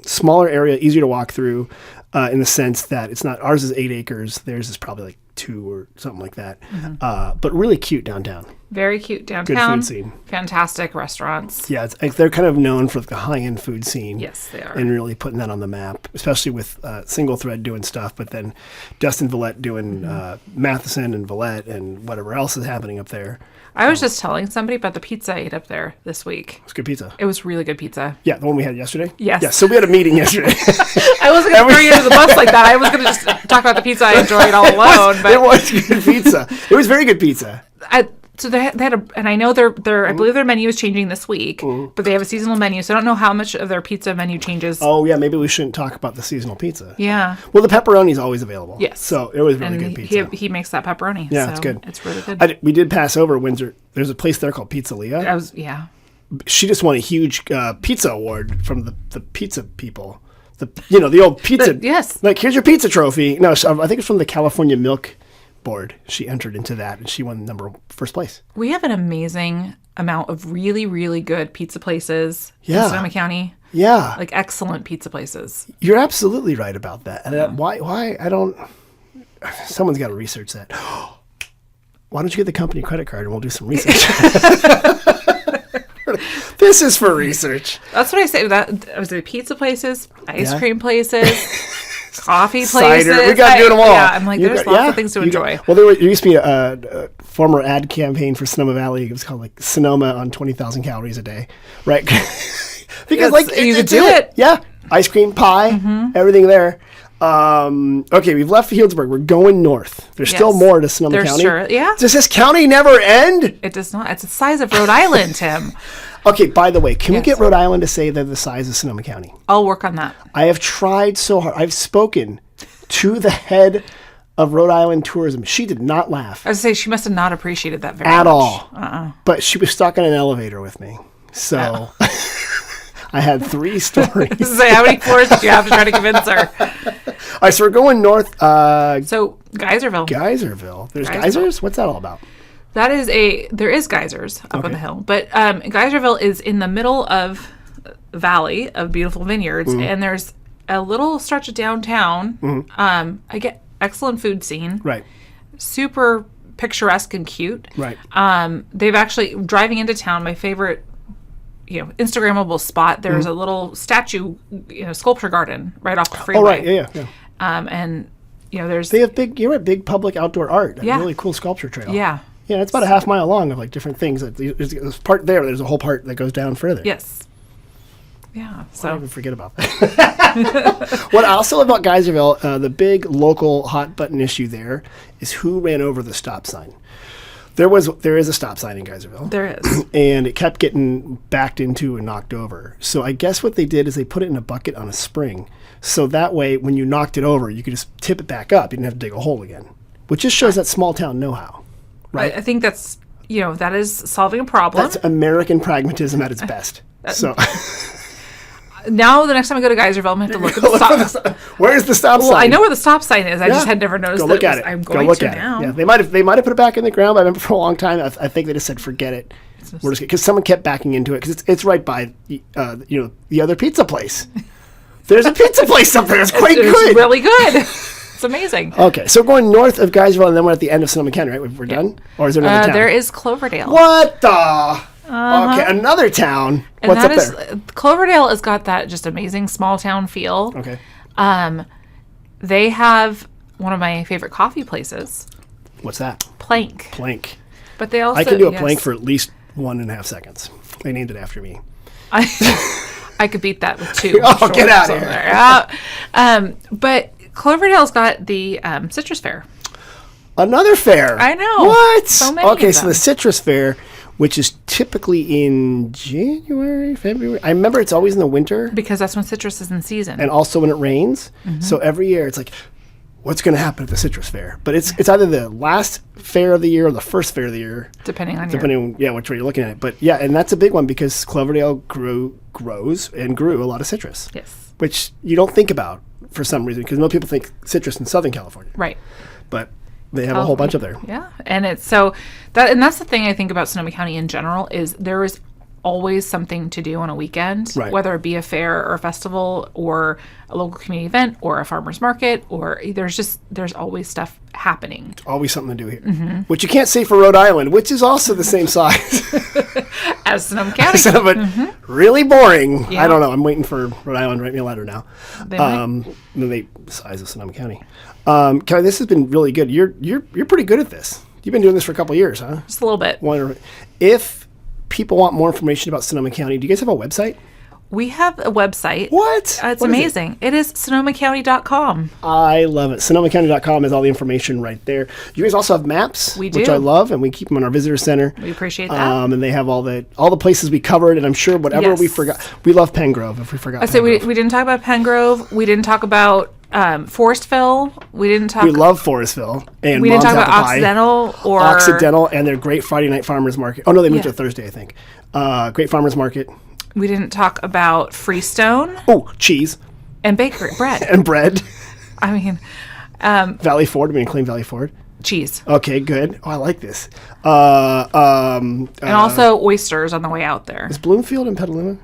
smaller area, easier to walk through, in the sense that it's not, ours is 8 acres, theirs is probably like 2 or something like that. Mm-hmm. But really cute downtown. Very cute downtown. Good food scene. Fantastic restaurants. Yeah, they're kind of known for the high-end food scene. Yes, they are. And really putting that on the map, especially with Single Thread doing stuff, but then Dustin Villette doing Matheson and Villette and whatever else is happening up there. I was just telling somebody about the pizza I ate up there this week. It was good pizza. It was really good pizza. Yeah, the one we had yesterday? Yes. Yeah, so we had a meeting yesterday. I wasn't going to throw you under the bus like that. I was going to just talk about the pizza I enjoyed all alone. It was good pizza. It was very good pizza. So they had and I know I believe their menu is changing this week, but they have a seasonal menu, so I don't know how much of their pizza menu changes. Oh yeah, maybe we shouldn't talk about the seasonal pizza. Yeah. Well, the pepperoni is always available. Yes. So it was really good pizza. He makes that pepperoni. Yeah, so it's good. It's really good. We did pass over Windsor. There's a place there called Pizzeria. Yeah. She just won a huge pizza award from the pizza people. The old pizza. Yes. Like, here's your pizza trophy. No, I think it's from the California Milk Board. She entered into that and she won first place. We have an amazing amount of really, really good pizza places in Sonoma County. Yeah. Like excellent pizza places. You're absolutely right about that. And why I don't, someone's got to research that. Why don't you get the company credit card and we'll do some research? This is for research. That's what I say. I was at pizza places, ice cream places. Coffee places. Cider. We got to do them all. Yeah, I'm like, there's lots of things to enjoy. Well, there used to be a former ad campaign for Sonoma Valley. It was called like Sonoma on 20,000 calories a day, right? Because you could do it. Yeah, ice cream, pie, everything there. Okay, we've left Healdsburg. We're going north. There's still more to Sonoma County. Sure, yeah. Does this county never end? It does not. It's the size of Rhode Island, Tim. Okay, by the way, can we get Rhode Island to say they're the size of Sonoma County? I'll work on that. I have tried so hard. I've spoken to the head of Rhode Island Tourism. She did not laugh. I was going to say, she must have not appreciated that very much. At all. But she was stuck in an elevator with me. So I had 3 stories. So how many floors did you have to try to convince her? All right, so we're going north. So Geyserville. There's geysers? What's that all about? There is geysers up on the hill, but Geyserville is in the middle of a valley of beautiful vineyards, and there's a little stretch of downtown. I get excellent food scene, right? Super picturesque and cute, right? They've actually, driving into town, my favorite, Instagrammable spot. There's a little statue, sculpture garden right off the freeway. Oh, right, yeah. And they have big public outdoor art, a really cool sculpture trail. Yeah. Yeah, it's about a half mile long of like different things. There's part there. There's a whole part that goes down further. Yes. Yeah. So I even forget about that. What I also love about Geyserville, the big local hot button issue there is who ran over the stop sign. There is a stop sign in Geyserville. There is. And it kept getting backed into and knocked over. So I guess what they did is they put it in a bucket on a spring. So that way, when you knocked it over, you could just tip it back up. You didn't have to dig a hole again, which just shows that small town know-how. Right. I think that's, that is solving a problem. That's American pragmatism at its best. So now the next time I go to Geyserville, I'm going to have to look at the stop. Where's the stop sign? Well, I know where the stop sign is. I just had never noticed. Go look at it. I'm going to now. Yeah, they might have put it back in the ground, but I remember for a long time, I think they just said, forget it. We're just, because someone kept backing into it, because it's right by the other pizza place. There's a pizza place up there. It's quite good. It's really good. It's amazing. Okay, so we're going north of Geyserville, and then we're at the end of Sonoma County, right? We're done? Or is there another town? There is Cloverdale. What the? Okay, another town. And What's that up there? Cloverdale has got that just amazing small town feel. Okay. They have one of my favorite coffee places. What's that? Plank. Plank. But they also I can do a plank for at least 1.5 seconds. They named it after me. I could beat that with 2. Oh, get out of here. But Cloverdale's got the Citrus Fair. Another fair. I know. What? So many Okay, of so them. the Citrus Fair, which is typically in January, February. I remember it's always in the winter. Because that's when citrus is in season. And also when it rains. So every year it's like, what's going to happen at the Citrus Fair? But it's either the last fair of the year or the first fair of the year. Depending on which way you're looking at it. But yeah, and that's a big one because Cloverdale grew a lot of citrus. Yes. Which you don't think about for some reason because most people think citrus in Southern California. Right. But they have a whole bunch of there. Yeah. And it's so that's the thing I think about Sonoma County in general is there is always something to do on a weekend, whether it be a fair or a festival or a local community event or a farmer's market, or there's always stuff happening. Always something to do here. Which you can't say for Rhode Island, which is also the same size as Sonoma County. But really boring. Yeah. I don't know. I'm waiting for Rhode Island to write me a letter now. They size of Sonoma County. Kelly, this has been really good. You're pretty good at this. You've been doing this for a couple of years, huh? Just a little bit. If people want more information about Sonoma County, do you guys have a website? We have a website. What? It's amazing. It is sonomacounty.com. I love it. SonomaCounty.com has all the information right there. You guys also have maps, We do. which I love, and we keep them in our visitor center. We appreciate that. And they have all the places we covered, and I'm sure whatever we Yes. forgot. We love Pengrove. If we forgot, I say we Pengrove. didn't talk about Pengrove. We didn't talk about Forestville. We didn't talk. We love Forestville, and We didn't Mom's talk about Apple Pie. Occidental or Occidental, and their great Friday night farmers market. Oh no, they moved Yeah. to Thursday, I think. Great farmers market. We didn't talk about Freestone Oh, cheese and bakery bread. and bread. I mean, Valley Ford. I'm going to claim Valley Ford. cheese Okay, good. Oh, I like this. and also oysters on the way out there. Is Bloomfield in Petaluma?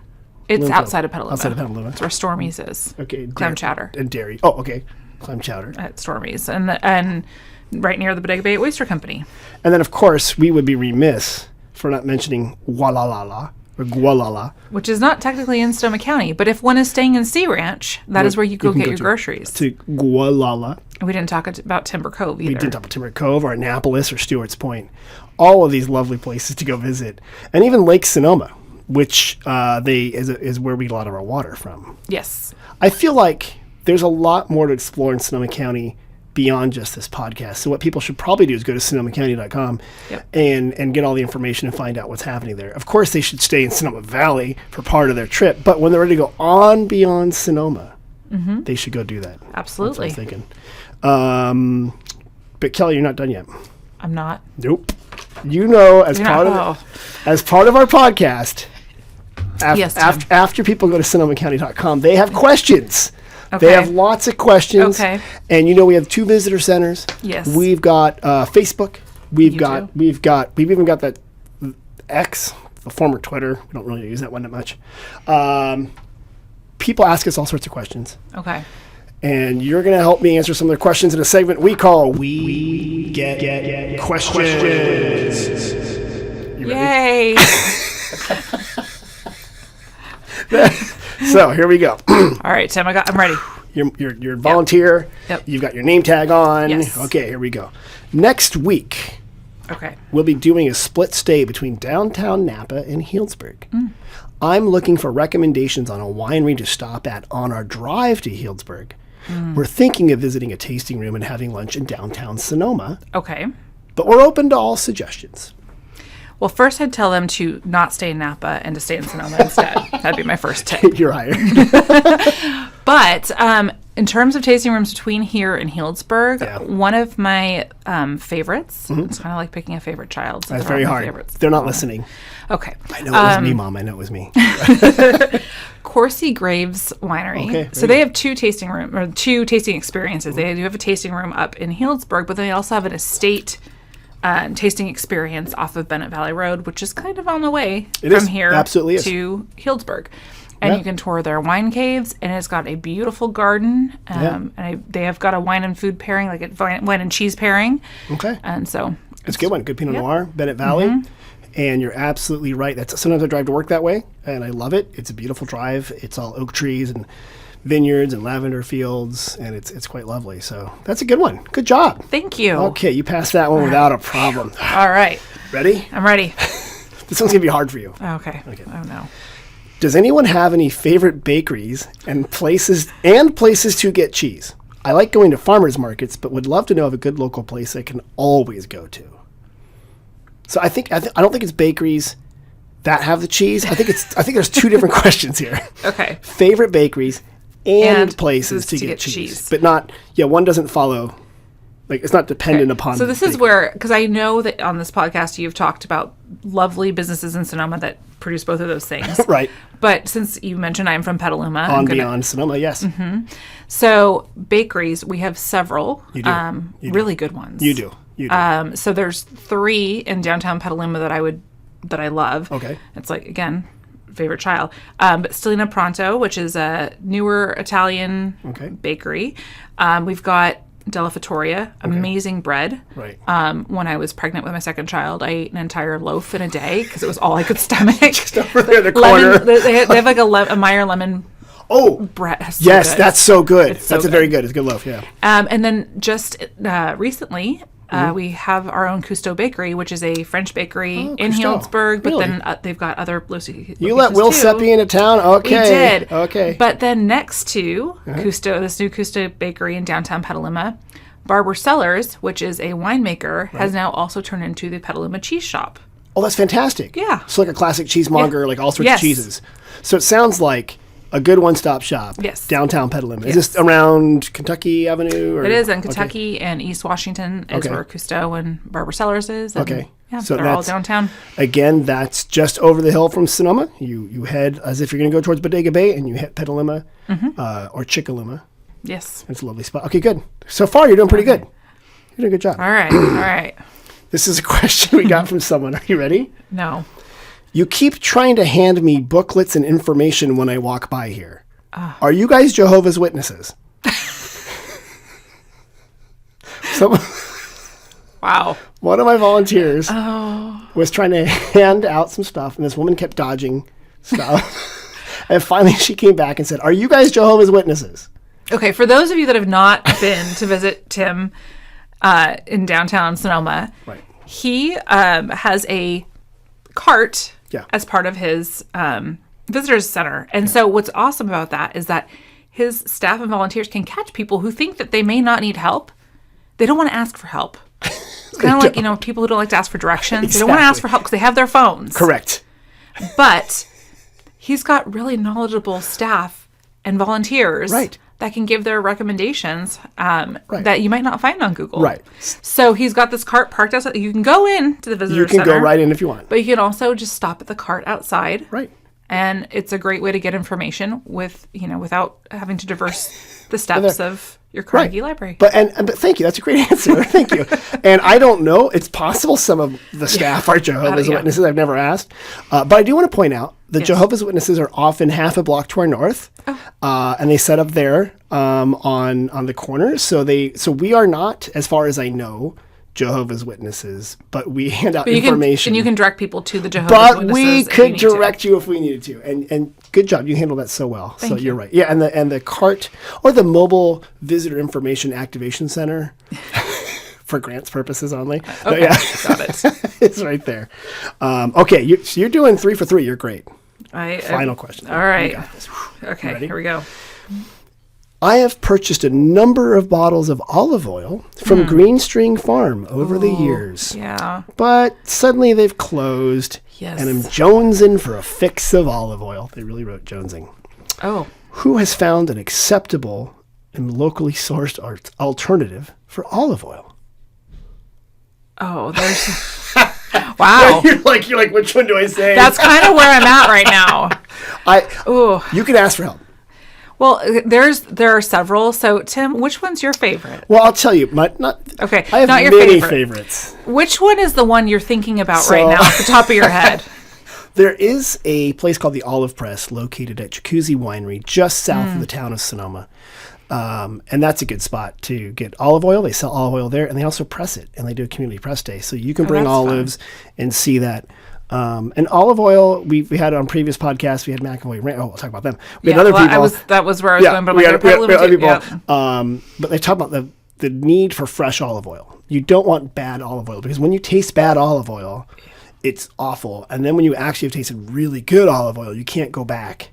It's Bloomfield. outside of Petaluma. Outside of Petaluma. It's where Stormy's is. Okay. Clam chowder And dairy. Oh, okay. Clam chowder. at Stormy's and right near the Bodega Bay Oyster Company. And then, of course, we would be remiss for not mentioning Gualala or Gualala. Which is not technically in Sonoma County, but if one is staying in Sea Ranch, that is where you go can get go your to- groceries. To Gualala. We didn't talk about Timber Cove either. We didn't talk about Timber Cove or Annapolis or Stewart's Point. All of these lovely places to go visit. And even Lake Sonoma, which is where we get a lot of our water from. Yes. I feel like there's a lot more to explore in Sonoma County beyond just this podcast. So what people should probably do is go to sonomacounty.com and get all the information and find out what's happening there. Of course, they should stay in Sonoma Valley for part of their trip, but when they're ready to go on beyond Sonoma, they should go do that. Absolutely. That's what I'm thinking. But Kelly, you're not done yet. I'm not. Nope. You know, as You're part not- of our podcast, Yes, Tim. after people go to sonomacounty.com, they have questions. Okay. They have lots of questions. Okay. And we have 2 visitor centers. Yes. We've got Facebook. We've You even got that X, the former Twitter. We don't really use that one that much. People ask us all sorts of questions. Okay. And you're going to help me answer some of their questions in a segment we call We Get Questions. You ready? Yay. So here we go. All right, Tim, I'm ready. You're a volunteer. Yep. You've got your name tag on. Yes. Okay, here we go. Next week, Okay. we'll be doing a split stay between downtown Napa and Healdsburg. I'm looking for recommendations on a winery to stop at on our drive to Healdsburg. We're thinking of visiting a tasting room and having lunch in downtown Sonoma, Okay. but we're open to all suggestions. Well, first I'd tell them to not stay in Napa and to stay in Sonoma instead. That'd be my first tip. You're hired. But in terms of tasting rooms between here and Healdsburg, Yeah. one of my favorites, it's kind of like picking a favorite child. So That's they're very all my hard. favorites. They're not listening. Okay. I know it was me, Mom. I know it was me. Coursey Graves Winery. Okay, So they have 2 tasting experiences. They do have a tasting room up in Healdsburg, but they also have an estate tasting experience off of Bennett Valley Road, which is kind of on the way It from is. here Absolutely is. to Healdsburg. And Yeah. you can tour their wine caves, and it's got a beautiful garden. They have got a wine and food pairing, like a wine and cheese pairing. Okay. And so It's a good one. Good Pinot Noir, Bennett Valley. And you're absolutely right. Sometimes I drive to work that way, and I love it. It's a beautiful drive. It's all oak trees and vineyards and lavender fields, and it's quite lovely. So that's a good one. Good job. Thank you. Okay, you passed that one without a problem. All right. Ready? I'm ready. This one's going to be hard for you. Okay. Oh, no. Does anyone have any favorite bakeries and places to get cheese? I like going to farmers markets, but would love to know of a good local place I can always go to. So I don't think it's bakeries that have the cheese. I think there's two different questions here. Okay. Favorite bakeries and places to get cheese. But not, one doesn't follow, like it's not dependent upon. So this is where, because I know that on this podcast you've talked about lovely businesses in Sonoma that produce both of those things. Right. But since you mentioned I'm from Petaluma. Beyond Sonoma, yes. Mm-hmm. So bakeries, we have several really good ones. You do. So there's 3 in downtown Petaluma that I love. Okay. It's like, again, favorite child. But Stellina Pronto, which is a newer Italian bakery. We've got Della Fattoria, amazing bread. Right. When I was pregnant with my second child, I ate an entire loaf in a day because it was all I could stomach. Just over there in the corner. They have like a Meyer lemon bread. So yes, good. That's so good. It's very good. It's a good loaf, yeah. And then just recently, we have our own Cousteau Bakery, which is a French bakery in Healdsburg, but then they've got other locations. You let Will Seppi into town? Okay. We did. Okay. But then next to Cousteau, this new Cousteau Bakery in downtown Petaluma, Barber Cellars, which is a winemaker, has now also turned into the Petaluma Cheese Shop. Oh, that's fantastic. Yeah. So like a classic cheesemonger, like all sorts of cheeses. So it sounds like a good one-stop shop. Yes. Downtown Petaluma. Is this around Kentucky Avenue? It is in Kentucky and East Washington is where Cousteau and Barber Cellars is. And yeah, so they're all downtown. Again, that's just over the hill from Sonoma. You head as if you're going to go towards Bodega Bay, and you hit Petaluma or Chickaluma. Yes. It's a lovely spot. Okay, good. So far, you're doing pretty good. You're doing a good job. All right. This is a question we got from someone. Are you ready? No. You keep trying to hand me booklets and information when I walk by here. Are you guys Jehovah's Witnesses? Wow. One of my volunteers was trying to hand out some stuff, and this woman kept dodging stuff. And finally she came back and said, "Are you guys Jehovah's Witnesses?" Okay, for those of you that have not been to visit Tim in downtown Sonoma, he has a cart as part of his visitors center. And so what's awesome about that is that his staff and volunteers can catch people who think that they may not need help. They don't want to ask for help. It's kind of like, people who don't like to ask for directions. Exactly. They don't want to ask for help because they have their phones. Correct. But he's got really knowledgeable staff and volunteers that can give their recommendations that you might not find on Google. Right. So he's got this cart parked outside. You can go in to the visitor center. You can go right in if you want. But you can also just stop at the cart outside. Right. And it's a great way to get information without having to traverse the steps of your Carnegie Library. But thank you. That's a great answer. Thank you. And I don't know. It's possible some of the staff are Jehovah's Witnesses. I've never asked. But I do want to point out the Jehovah's Witnesses are often half a block to our north. And they set up there on the corners. So we are not, as far as I know, Jehovah's Witnesses, but we hand out information. And you can direct people to the Jehovah's Witnesses. But we could direct you if we needed to. And good job. You handled that so well. Thank you. You're right. Yeah, and the CART, or the Mobile Visitor Information Activation Center, for grants purposes only. Okay, got it. It's right there. Okay, you're doing 3 for 3. You're great. Final question. All right. Okay, here we go. I have purchased a number of bottles of olive oil from Green String Farm over the years. Yeah. But suddenly they've closed. Yes. And I'm jonesing for a fix of olive oil. They really wrote jonesing. Oh. Who has found an acceptable and locally sourced alternative for olive oil? Oh, there's... Wow. You're like, which one do I say? That's kind of where I'm at right now. You can ask for help. Well, there are several. So, Tim, which one's your favorite? Well, I'll tell you. I have not your many favorite. favorites. Which one is the one you're thinking about right now, off the top of your head? There is a place called the Olive Press located at Jacuzzi Winery, just south of the town of Sonoma. And that's a good spot to get olive oil. They sell olive oil there, and they also press it, and they do a community press day. So you can bring olives and see that. And olive oil, we had on previous podcasts, we had McAvoy Ranch. Oh, we'll talk about them. We had other people. That was where I was going, but we had other people. Yeah. But they talk about the need for fresh olive oil. You don't want bad olive oil, because when you taste bad olive oil, it's awful. And then when you actually have tasted really good olive oil, you can't go back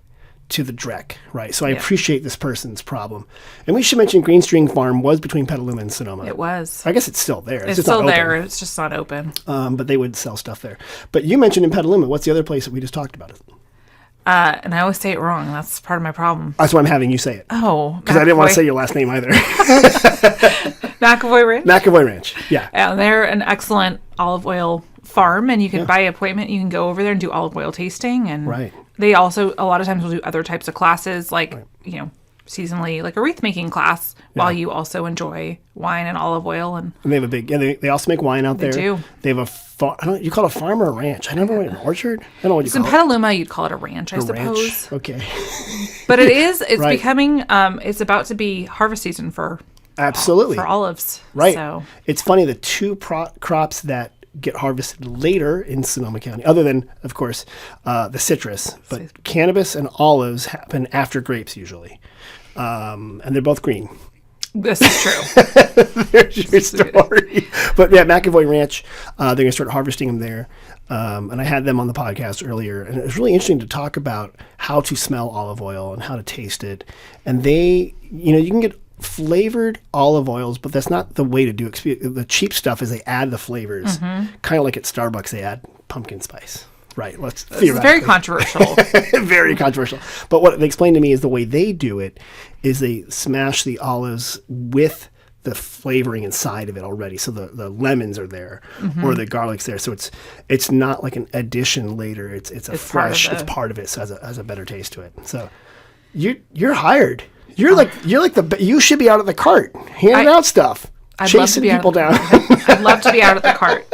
to the dreck, right? So I appreciate this person's problem. And we should mention Green String Farm was between Petaluma and Sonoma. It was. I guess it's still there. It's still there. It's just not open. But they would sell stuff there. But you mentioned in Petaluma, what's the other place that we just talked about? And I always say it wrong. That's part of my problem. That's why I'm having you say it. Oh, because I didn't want to say your last name either. McAvoy Ranch? McAvoy Ranch, yeah. And they're an excellent olive oil farm, and you can by appointment, you can go over there and do olive oil tasting. And they also, a lot of times, will do other types of classes, like, seasonally, like a wreath making class, while you also enjoy wine and olive oil. And they have a big, they also make wine out there. They do. They have you call it a farm or a ranch? I never went an orchard. I don't know what you call it. In Petaluma, you'd call it a ranch, I suppose. Ranch. Okay. But it's becoming, it's about to be harvest season for olives. Right. So. It's funny, the two crops that get harvested later in Sonoma County, other than, of course, the citrus, but cannabis and olives happen after grapes usually. And they're both green. This is true. There's your story. But yeah, McAvoy Ranch, they're going to start harvesting them there. And I had them on the podcast earlier, and it was really interesting to talk about how to smell olive oil and how to taste it. And they, you can get flavored olive oils, but that's not the way to do it. The cheap stuff is they add the flavors, kind of like at Starbucks, they add pumpkin spice. Right. It's very controversial. Very controversial. But what they explained to me is the way they do it is they smash the olives with the flavoring inside of it already. So the lemons are there or the garlic's there. So it's not like an addition later. It's fresh. It's part of it. So it has a better taste to it. So you're hired. You should be out at the cart handing out stuff, chasing people down. I'd love to be out at the cart.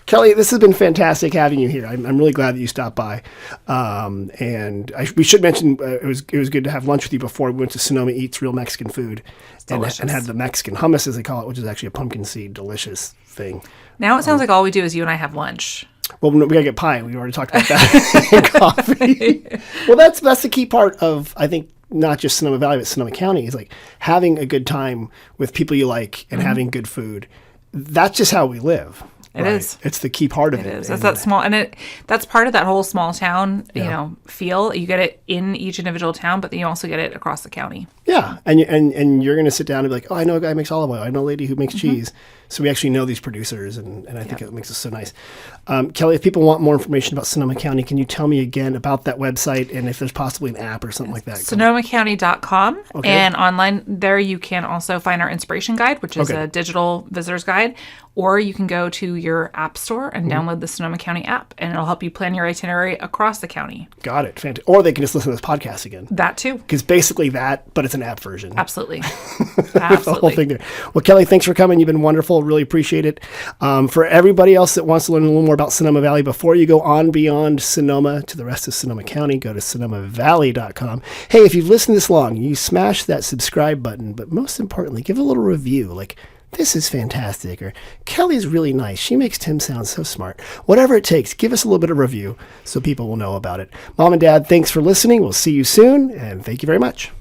Kelly, this has been fantastic having you here. I'm really glad that you stopped by. And we should mention it was good to have lunch with you before we went to Sonoma Eats Real Mexican Food and had the Mexican hummus, as they call it, which is actually a pumpkin seed delicious thing. Now it sounds like all we do is you and I have lunch. Well, we gotta get pie. We already talked about that. And coffee. Well, that's the key part of, I think, not just Sonoma Valley, but Sonoma County, is like having a good time with people you like and having good food. That's just how we live. It is. It's the key part of it. It is. That's that small, and that's part of that whole small town, feel. You get it in each individual town, but then you also get it across the county. Yeah, and you're going to sit down and be like, oh, I know a guy who makes olive oil. I know a lady who makes cheese. So we actually know these producers, and I think it makes us so nice. Kelly, if people want more information about Sonoma County, can you tell me again about that website and if there's possibly an app or something like that? SonomaCounty.com. Okay. And online there you can also find our inspiration guide, which is a digital visitor's guide. Or you can go to your app store and download the Sonoma County app, and it'll help you plan your itinerary across the county. Got it. Fantastic. Or they can just listen to this podcast again. That too. Because basically that, but it's an app version. Absolutely. Absolutely. The whole thing there. Well, Kelly, thanks for coming. You've been wonderful. Really appreciate it. For everybody else that wants to learn a little more about Sonoma Valley, before you go on beyond Sonoma to the rest of Sonoma County, go to sonomavalley.com. Hey, if you've listened this long, you smash that subscribe button, but most importantly, give a little review. Like, this is fantastic, or Kelly's really nice. She makes Tim sound so smart. Whatever it takes, give us a little bit of review so people will know about it. Mom and Dad, thanks for listening. We'll see you soon, and thank you very much.